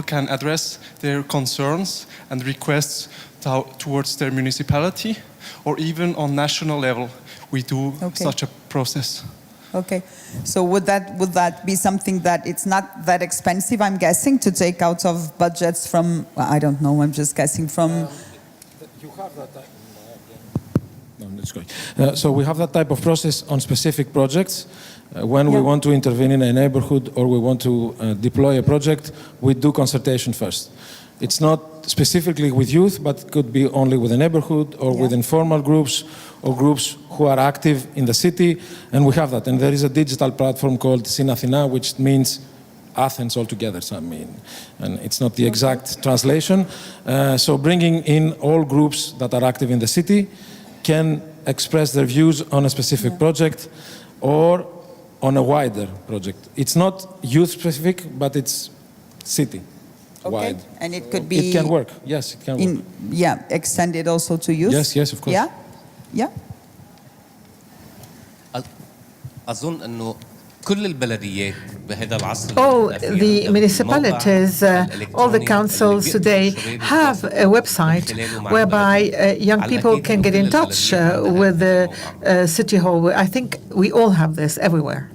can address their concerns and requests towards their municipality, or even on national level. We do such a process. Okay, so would that be something that it's not that expensive, I'm guessing, to take out of budgets from, I don't know, I'm just guessing from... You have that type. No, that's great. So we have that type of process on specific projects. When we want to intervene in a neighborhood or we want to deploy a project, we do consultation first. It's not specifically with youth, but could be only with a neighborhood or with informal groups or groups who are active in the city, and we have that. And there is a digital platform called Sinathina, which means Athens altogether, so and it's not the exact translation. So bringing in all groups that are active in the city can express their views on a specific project or on a wider project. It's not youth specific, but it's city wide. And it could be... It can work, yes, it can work. Extended also to youth? Yes, of course. Yeah. أظن إنه كل البلديات بهذا العصر. All the municipalities, all the councils today have a website whereby young people can get in touch with the city hall. I think we all have this everywhere.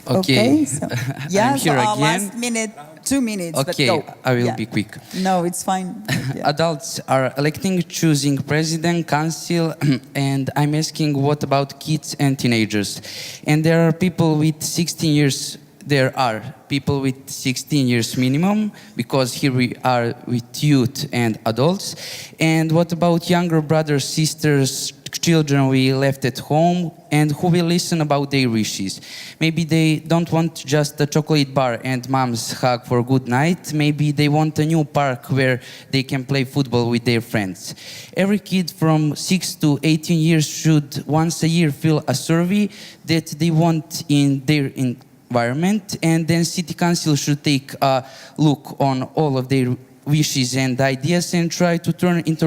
Okay. So, I'm here so again. Last minute, 2 minutes. Okay, but go. I will be quick. No, it's fine. Adults are electing, choosing president, council, and I'm asking what about kids and teenagers? And there are people with 16 years there are people with 16 years minimum, because here we are with youth and adults. And what about younger brothers, sisters, children we left at home, and who will listen about their wishes? Maybe they don't want just a chocolate bar and mom's hug for good night. Maybe they want a new park where they can play football with their friends. Every kid from 6 to 18 years should once a year fill a survey that they want in their environment, and then city council should take a look on all of their wishes and ideas and try to turn into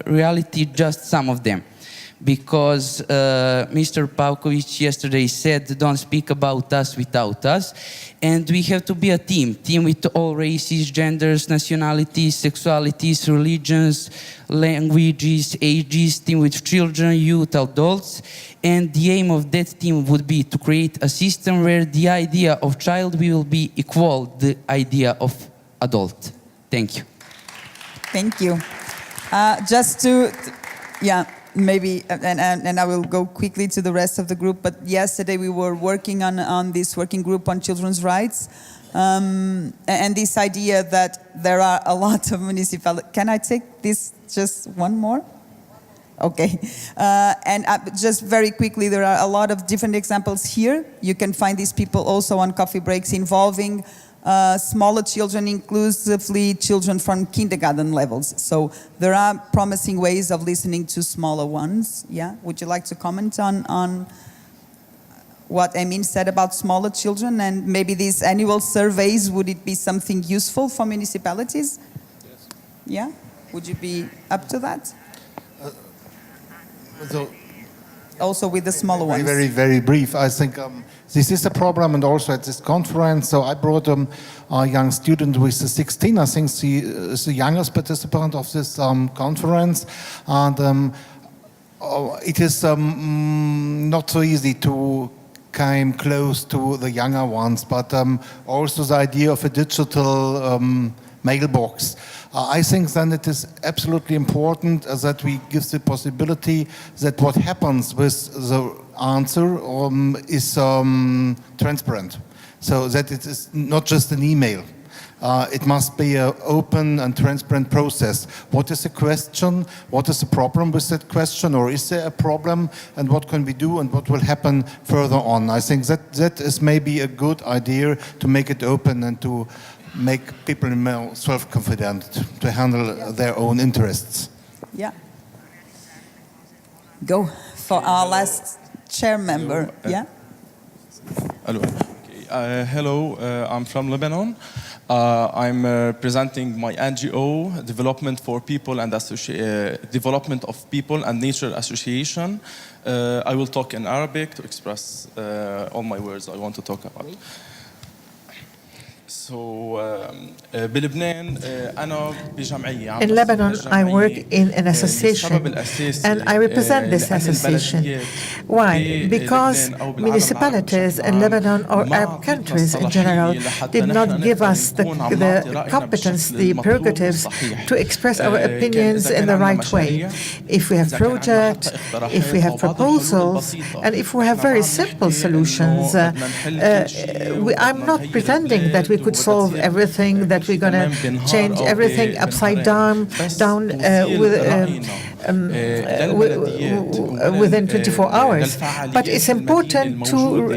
reality just some of them. Because Mr. Pavkovic yesterday said, don't speak about us without us. And we have to be a team with all races, genders, nationalities, sexualities, religions, languages, ages, team with children, youth, adults. And the aim of that team would be to create a system where the idea of child will be equal the idea of adult. Thank you. Thank you. Maybe, and I will go quickly to the rest of the group, but yesterday we were working on this working group on children's rights, and this idea that there are a lot of municipalities. Can I take this just one more? Okay. And just very quickly, there are a lot of different examples here. You can find these people also on coffee breaks involving smaller children, inclusively children from kindergarten levels. So there are promising ways of listening to smaller ones. Yeah, would you like to comment on what Emin said about smaller children, and maybe these annual surveys, would it be something useful for municipalities? Yes. Yeah, would you be up to that? Also with the smaller ones. Very, very brief. I think this is a problem, and also at this conference. So I brought a young student with 16. I think she is the youngest participant of this conference, and it is not so easy to come close to the younger ones, but also the idea of a digital mailbox. I think then it is absolutely important that we give the possibility that what happens with the answer is transparent, so that it is not just an email. It must be an open and transparent process. What is the question? What is the problem with that question? Or is there a problem? And what can we do? And what will happen further on? I think that is maybe a good idea, to make it open and to make people more self-confident to handle their own interests. Yeah. Go for our last chair member. Yeah. Hello. Okay. Hello. I'm from Lebanon. I'm presenting my NGO, Development for People and Development of People and Nature Association. I will talk in Arabic to express all my words I want to talk about. In Lebanon, I work in an association, and I represent this association. Why? Because municipalities in Lebanon or Arab countries in general did not give us the competence, the prerogatives to express our opinions in the right way. If we have projects, if we have proposals, and if we have very simple solutions, I'm not pretending that we could solve everything, that we're going to change everything upside down within 24 hours. But it's important to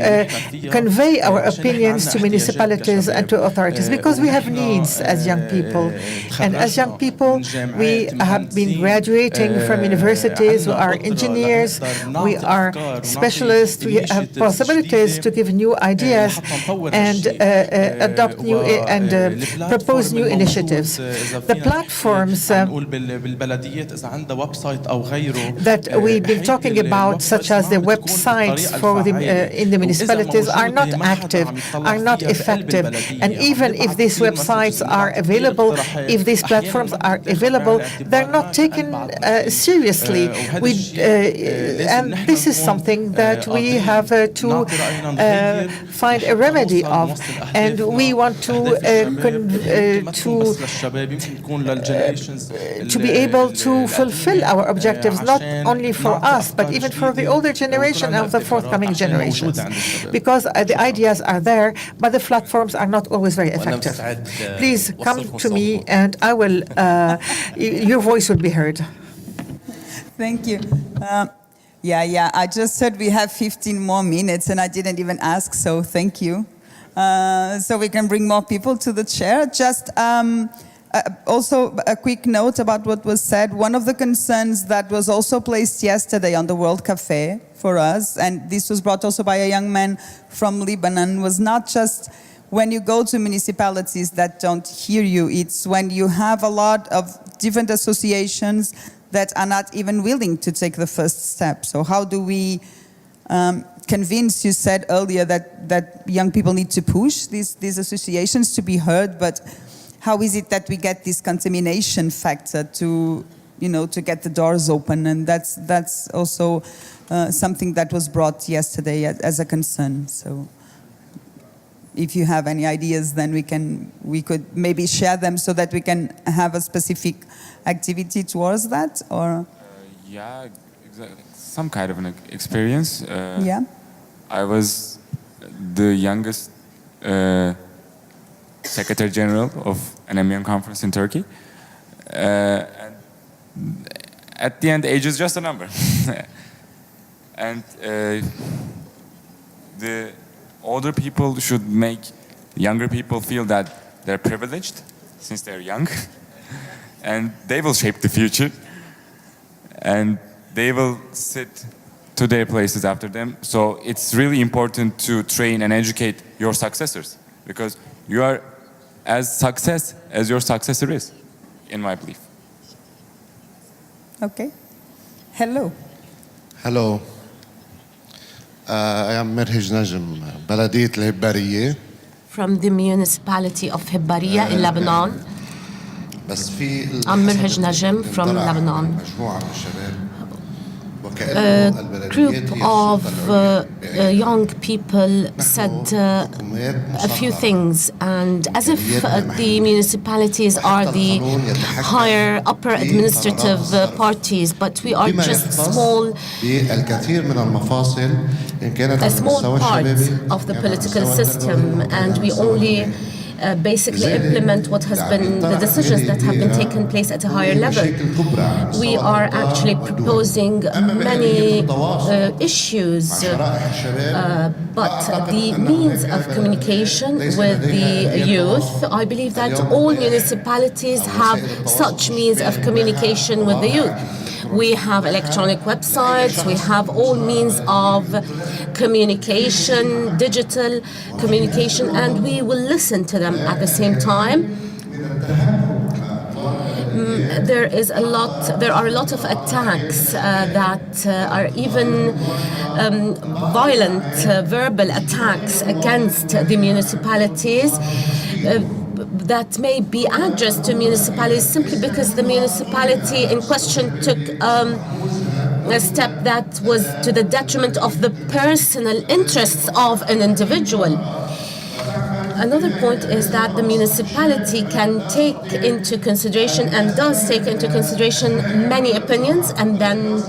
convey our opinions to municipalities and to authorities, because we have needs as young people. And as young people, we have been graduating from universities, we are engineers, we are specialists, we have possibilities to give new ideas and adopt new and propose new initiatives. The platforms that we've been talking about, such as the websites for in the municipalities, are not active, are not effective. And even if these websites are available, if these platforms are available, they're not taken seriously. And this is something that we have to find a remedy of. And we want to be able to fulfill fulfill our objectives, not only for us, but even for the older generation and the forthcoming generations. Because the ideas are there, but the platforms are not always very effective. Please come to me and I will, your voice will be heard. Thank you. I just said we have 15 more minutes and I didn't even ask, so thank you. So we can bring more people to the chair. Just also a quick note about what was said. One of the concerns that was also placed yesterday on the World Cafe for us, and this was brought also by a young man from Lebanon, was not just when you go to municipalities that don't hear you, it's when you have a lot of different associations that are not even willing to take the first step. So how do we convince, you said earlier that young people need to push these associations to be heard, but how is it that we get this contamination factor to get the doors open? And that's also something that was brought yesterday as a concern. So if you have any ideas, then we could maybe share them so that we can have a specific activity towards that, or? Yeah, exactly. Some kind of an experience. Yeah. I was the youngest Secretary General of an MEM conference in Turkey. And at the end, age is just a number. And the older people should make younger people feel that they're privileged since they're young. And they will shape the future. And they will sit to their places after them. So it's really important to train and educate your successors, because you are as success as your successor is, in my belief. Okay. Hello. Hello. I am Mirhij Najm, بلدية الهبارية. From the municipality of Hibariya in Lebanon. I'm Mirhij Najm from Lebanon. A group of young people said a few things, and as if the municipalities are the higher upper administrative parties, but we are just a small part of the political system, and we only basically implement what has been the decisions that have been taken place at a higher level. We are actually proposing many issues, but the means of communication with the youth, I believe that all municipalities have such means of communication with the youth. We have electronic websites, we have all means of communication, digital communication, and we will listen to them at the same time. There are a lot of attacks that are even violent verbal attacks against the municipalities that may be addressed to municipalities simply because the municipality in question took a step that was to the detriment of the personal interests of an individual. Another point is that the municipality can take into consideration and does take into consideration many opinions and then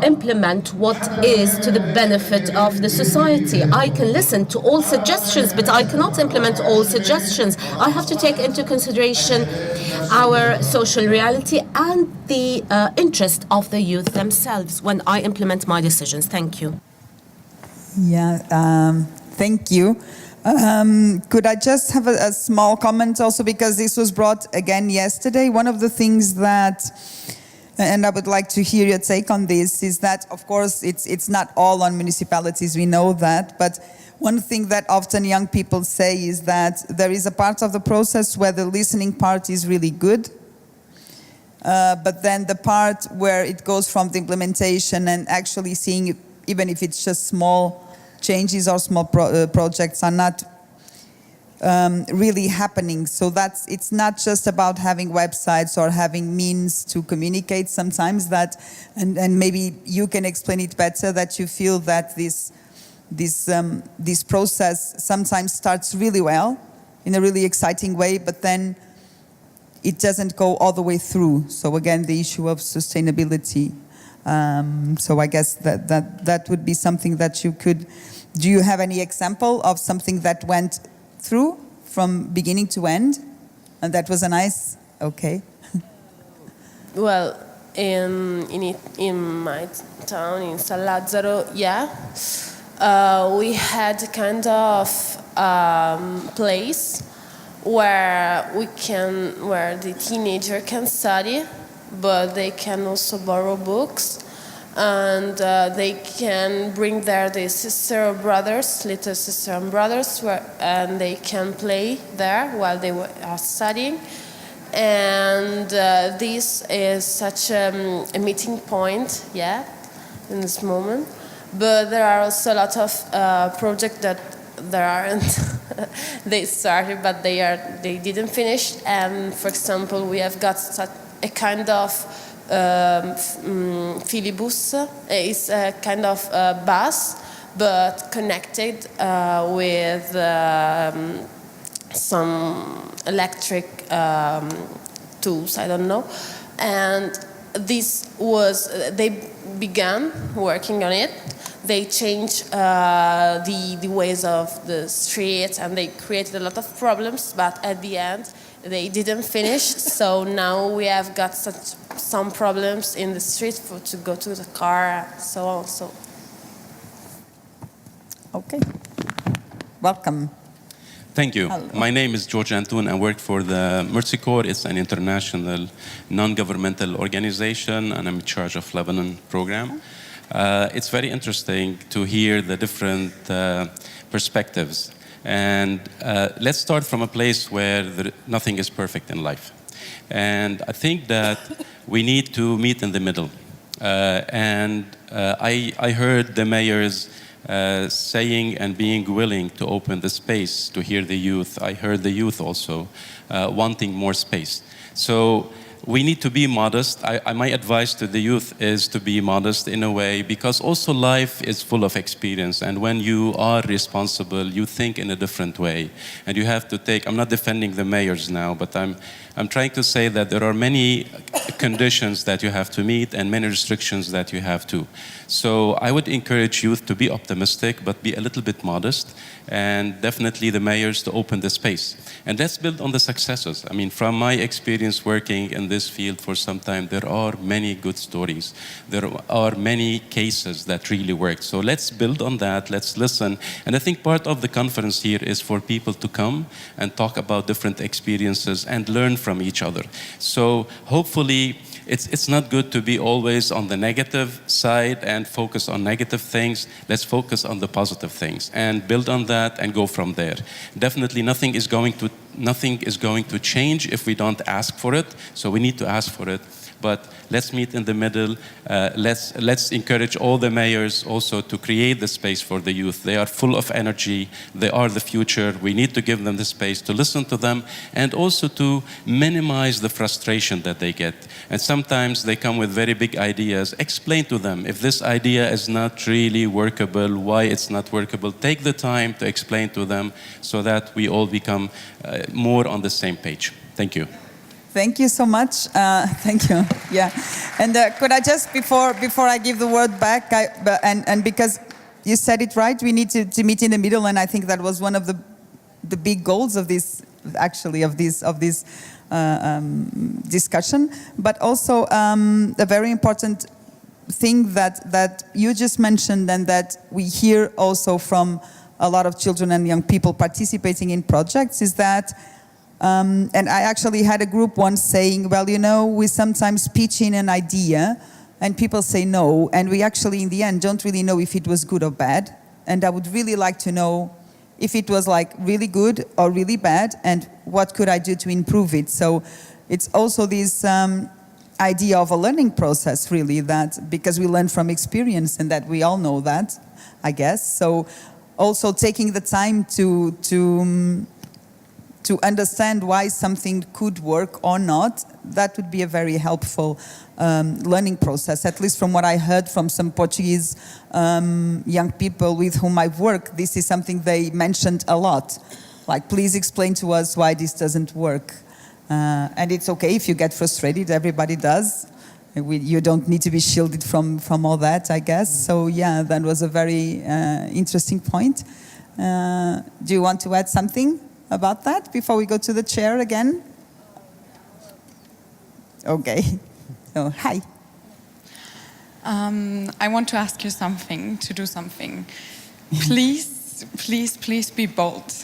implement what is to the benefit of the society. I can listen to all suggestions, but I cannot implement all suggestions. I have to take into consideration our social reality and the interest of the youth themselves when I implement my decisions. Thank you. Yeah, thank you. Could I just have a small comment also, because this was brought again yesterday. One of the things that, and I would like to hear your take on this, is that, of course, it's not all on municipalities, we know that, but one thing that often young people say is that there is a part of the process where the listening part is really good, but then the part where it goes from the implementation and actually seeing, even if it's just small changes or small projects, are not really happening. So it's not just about having websites or having means to communicate sometimes, that, and maybe you can explain it better, that you feel that this process sometimes starts really well, in a really exciting way, but then it doesn't go all the way through. So again, the issue of sustainability. So I guess that would be something that you could. Do you have any example of something that went through from beginning to end, and that was a nice? Okay. Well, in my town in San Lazzaro, yeah, we had kind of place where the teenager can study, but they can also borrow books, and they can bring there the sister or brothers, little sister and brothers, and they can play there while they are studying. And this is such a meeting point, yeah, in this moment. But there are also a lot of projects that there aren't. They started, but they didn't finish. And for example, we have got a kind of filibus. It's a kind of bus, but connected with some electric tools, I don't know. And they began working on it. They changed the ways of the streets, and they created a lot of problems, but at the end they didn't finish. So now we have got some problems in the street to go to the car, so on. So. Okay. Welcome. Thank you. Hello. My name is George Antoun. I work for the Mercy Corps. It's an international non-governmental organization, and I'm in charge of Lebanon program. It's very interesting to hear the different perspectives. And let's start from a place where nothing is perfect in life. And I think that we need to meet in the middle. I heard the mayors saying and being willing to open the space to hear the youth. I heard the youth also wanting more space. So we need to be modest. My advice to the youth is to be modest in a way, because also life is full of experience. And when you are responsible, you think in a different way. And you have to take, I'm not defending the mayors now, but I'm trying to say that there are many conditions that you have to meet and many restrictions that you have to. So I would encourage youth to be optimistic, but be a little bit modest, and definitely the mayors to open the space. And let's build on the successes. I mean, from my experience working in this field for some time, there are many good stories. There are many cases that really work. So let's build on that, let's listen. And I think part of the conference here is for people to come and talk about different experiences and learn from each other. So hopefully, it's not good to be always on the negative side and focus on negative things. Let's focus on the positive things and build on that and go from there. Definitely nothing is going to change if we don't ask for it. So we need to ask for it. But let's meet in the middle. Let's encourage all the mayors also to create the space for the youth. They are full of energy. They are the future. We need to give them the space to listen to them and also to minimize the frustration that they get. And sometimes they come with very big ideas. Explain to them if this idea is not really workable, why it's not workable. Take the time to explain to them so that we all become more on the same page. Thank you. Thank you so much. Thank you. Yeah, and could I just before I give the word back, and because you said it right, we need to meet in the middle, and I think that was one of the big goals of this discussion, but also a very important thing that you just mentioned, and that we hear also from a lot of children and young people participating in projects, is that. And I actually had a group once saying, well, you know, we sometimes pitch in an idea and people say no, and we actually in the end don't really know if it was good or bad. And I would really like to know if it was like really good or really bad, and what could I do to improve it. So it's also this idea of a learning process, really, that because we learn from experience, and that we all know that, I guess. So also taking the time to understand why something could work or not, that would be a very helpful learning process, at least from what I heard from some Portuguese young people with whom I've worked. This is something they mentioned a lot. Like, please explain to us why this doesn't work. And it's okay if you get frustrated, everybody does. You don't need to be shielded from all that, I guess. So yeah, that was a very interesting point. Do you want to add something about that before we go to the chair again? Okay. So, hi. I want to ask you something, to do something. Please, please, please be bold.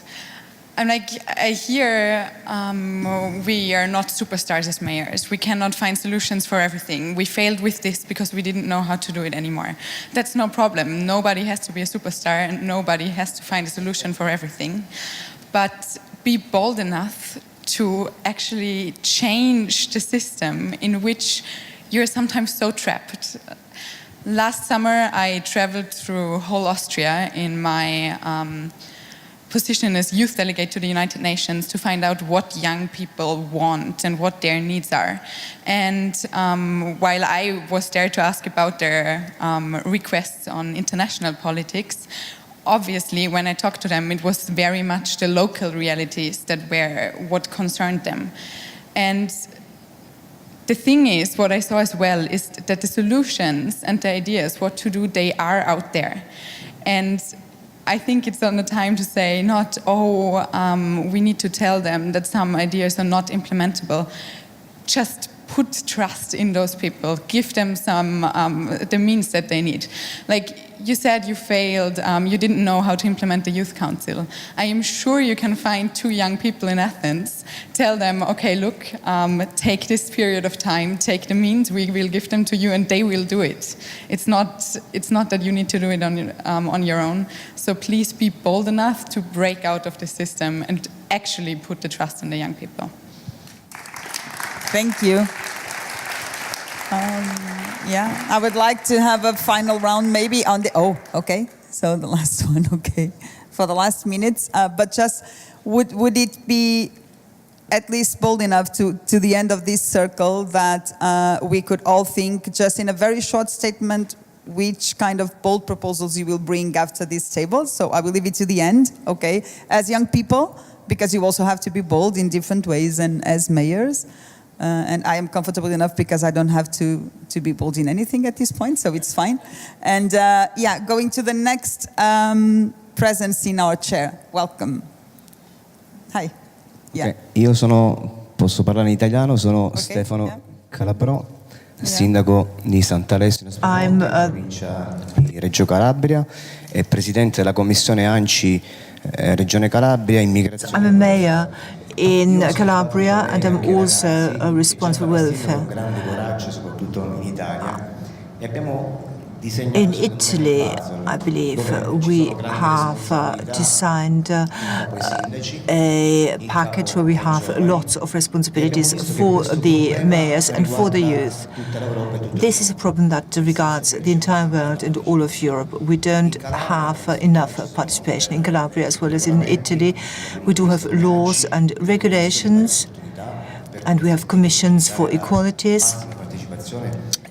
I'm like, I hear we are not superstars as mayors. We cannot find solutions for everything. We failed with this because we didn't know how to do it anymore. That's no problem. Nobody has to be a superstar and nobody has to find a solution for everything. But be bold enough to actually change the system in which you're sometimes so trapped. Last summer, I traveled through whole Austria in my position as youth delegate to the United Nations to find out what young people want and what their needs are. And while I was there to ask about their requests on international politics, obviously when I talked to them, it was very much the local realities that were what concerned them. And the thing is, what I saw as well, is that the solutions and the ideas, what to do, they are out there. And I think it's on the time to say not, we need to tell them that some ideas are not implementable. Just put trust in those people. Give them some, the means that they need. Like you said, you failed, you didn't know how to implement the youth council. I am sure you can find 2 young people in Athens, tell them, okay, look, take this period of time, take the means, we will give them to you and they will do it. It's not that you need to do it on your own. So please be bold enough to break out of the system and actually put the trust in the young people. Thank you. Yeah, I would like to have a final round maybe on the, okay. So the last one, okay. For the last minutes, but just, would it be at least bold enough to the end of this circle that we could all think just in a very short statement which kind of bold proposals you will bring after this table? So I will leave it to the end, okay? As young people, because you also have to be bold in different ways and as mayors. And I am comfortable enough because I don't have to be bold in anything at this point, so it's fine. And yeah, going to the next presence in our chair. Welcome. Hi. Yeah. Okay. Io posso parlare in italiano, sono Stefano Calabrò, sindaco di Sant'Alessio, provincia di Reggio Calabria e presidente della commissione ANCI Regione Calabria, immigrazione. I'm a mayor in Calabria and I'm also a responsible welfare. In Italy, I believe, we have designed a package where we have lots of responsibilities for the mayors and for the youth. This is a problem that regards the entire world and all of Europe. We don't have enough participation in Calabria as well as in Italy. We do have laws and regulations, and we have commissions for equalities,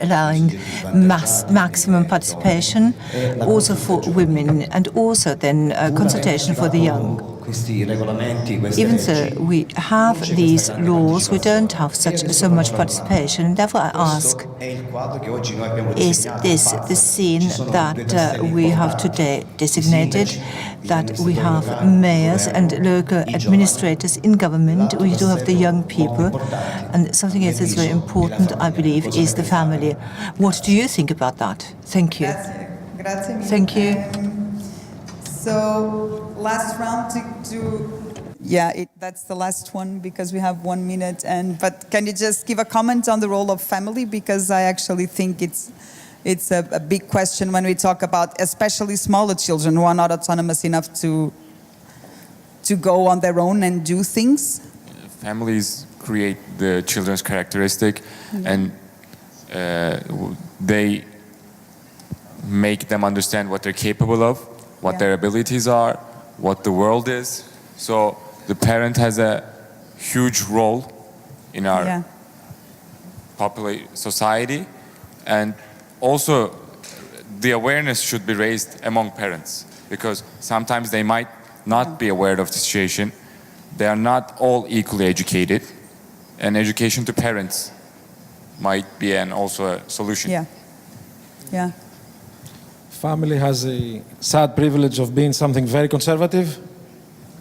allowing maximum participation, also for women, and also then consultation for the young. Even though we have these laws, we don't have so much participation. And therefore I ask, is this the scene that we have today designated, that we have mayors and local administrators in government, we do have the young people, and something else that's very important, I believe, is the family. What do you think about that? Thank you. Grazie. Thank you. So last round yeah, that's the last one because we have 1 minute. But can you just give a comment on the role of family? Because I actually think it's a big question when we talk about especially smaller children who are not autonomous enough to go on their own and do things. Families create the children's characteristic, and they make them understand what they're capable of, what their abilities are, what the world is. So the parent has a huge role in our society, and also the awareness should be raised among parents, because sometimes they might not be aware of the situation. They are not all equally educated, and education to parents might be also a solution. Yeah. Yeah. Family has a sad privilege of being something very conservative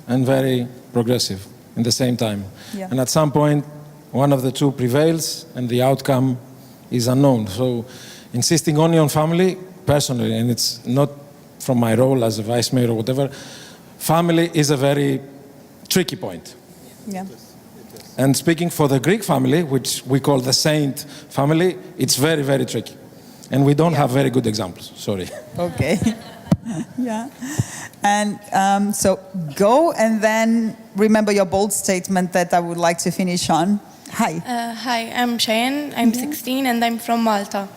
and very progressive in the same time. Yeah. And at some point, one of the two prevails and the outcome is unknown. So insisting only on family, personally, and it's not from my role as a vice mayor or whatever, family is a very tricky point. Yeah. And speaking for the Greek family, which we call the saint family, it's very, very tricky. And we don't have very good examples, sorry. Okay. Yeah. And so go and then remember your bold statement that I would like to finish on. Hi. Hi, I'm Cheyenne, I'm 16 and I'm from Malta.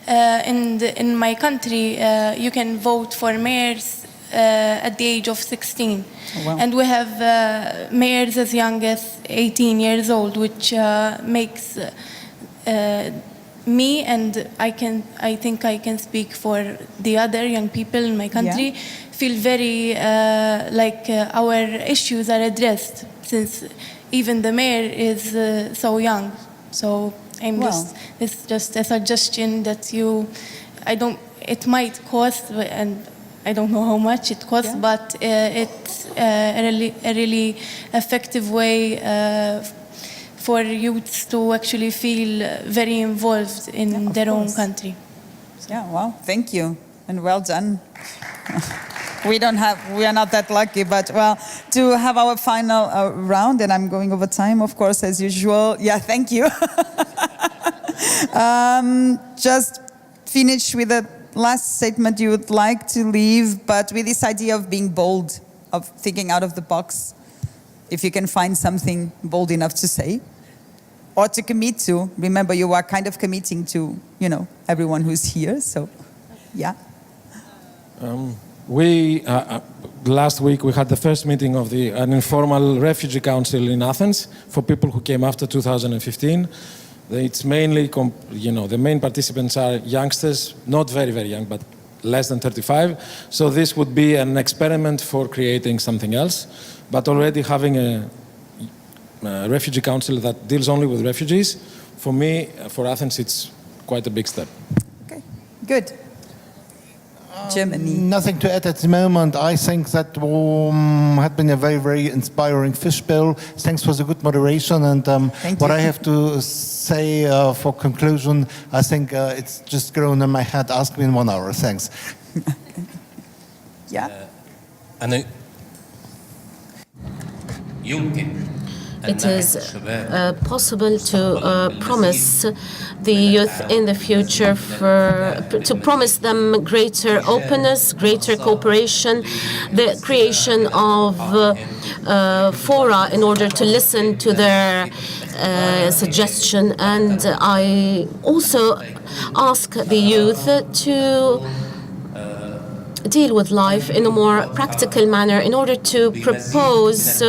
In my country, you can vote for mayors at the age of 16. Oh, wow. And we have mayors as young as 18 years old, which makes me, and I think I can speak for the other young people in my country, feel very like our issues are addressed, since even the mayor is so young. So it's just a suggestion that it might cost, and I don't know how much it costs, but it's a really effective way for youths to actually feel very involved in their own country. Yeah, wow, thank you, and well done. We are not that lucky, but well, to have our final round, and I'm going over time, of course, as usual. Yeah, thank you. Just finish with the last statement you would like to leave, but with this idea of being bold, of thinking out of the box. If you can find something bold enough to say, or to commit to. Remember, you are kind of committing to, everyone who's here, so, yeah. Last week we had the first meeting of an informal refugee council in Athens for people who came after 2015. It's mainly, the main participants are youngsters, not very, very young, but less than 35. So this would be an experiment for creating something else. But already having a refugee council that deals only with refugees, for me, for Athens, it's quite a big step. Okay, good. Germany. Nothing to add at the moment. I think that had been a very, very inspiring fishbowl. Thanks for the good moderation. And what I have to say for conclusion, I think it's just grown in my head. Ask me in 1 hour. Thanks. Yeah. It is possible to promise the youth in the future to promise them greater openness, greater cooperation, the creation of fora in order to listen to their suggestion. And I also ask the youth to deal with life in a more practical manner in order to propose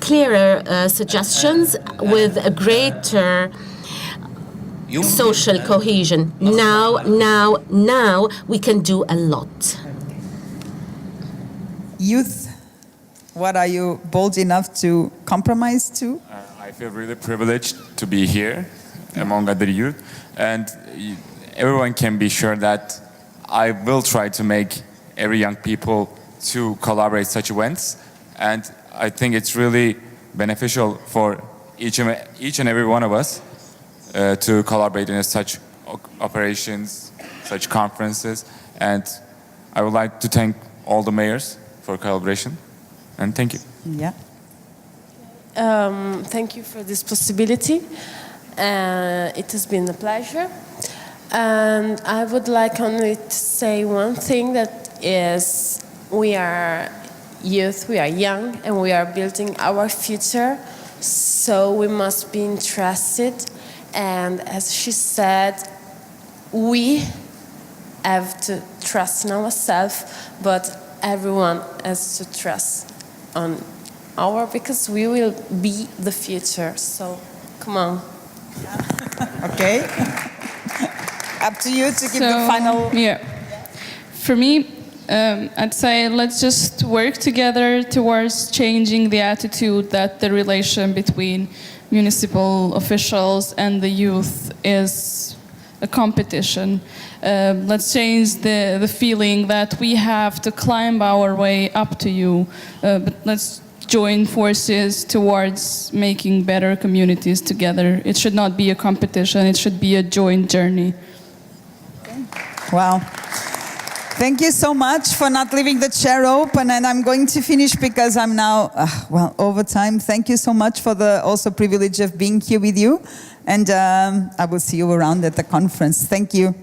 clearer suggestions with a greater social cohesion. Now we can do a lot. Youth, what are you bold enough to compromise to? I feel really privileged to be here among other youth, and everyone can be sure that I will try to make every young people to collaborate such events, and I think it's really beneficial for each and every one of us to collaborate in such operations, such conferences, and I would like to thank all the mayors for collaboration, and thank you. Yeah. Thank you for this possibility. It has been a pleasure. And I would like only to say one thing, that is, we are youth, we are young, and we are building our future, so we must be interested. And as she said, we have to trust in ourselves, but everyone has to trust on because we will be the future. So come on. Okay. Up to you to give the final. Yeah. For me, I'd say let's just work together towards changing the attitude that the relation between municipal officials and the youth is a competition. Let's change the feeling that we have to climb our way up to you, but let's join forces towards making better communities together. It should not be a competition, it should be a joint journey. Wow. Thank you so much for not leaving the chair open, and I'm going to finish because I'm now, over time. Thank you so much for the also privilege of being here with you, and I will see you around at the conference. Thank you.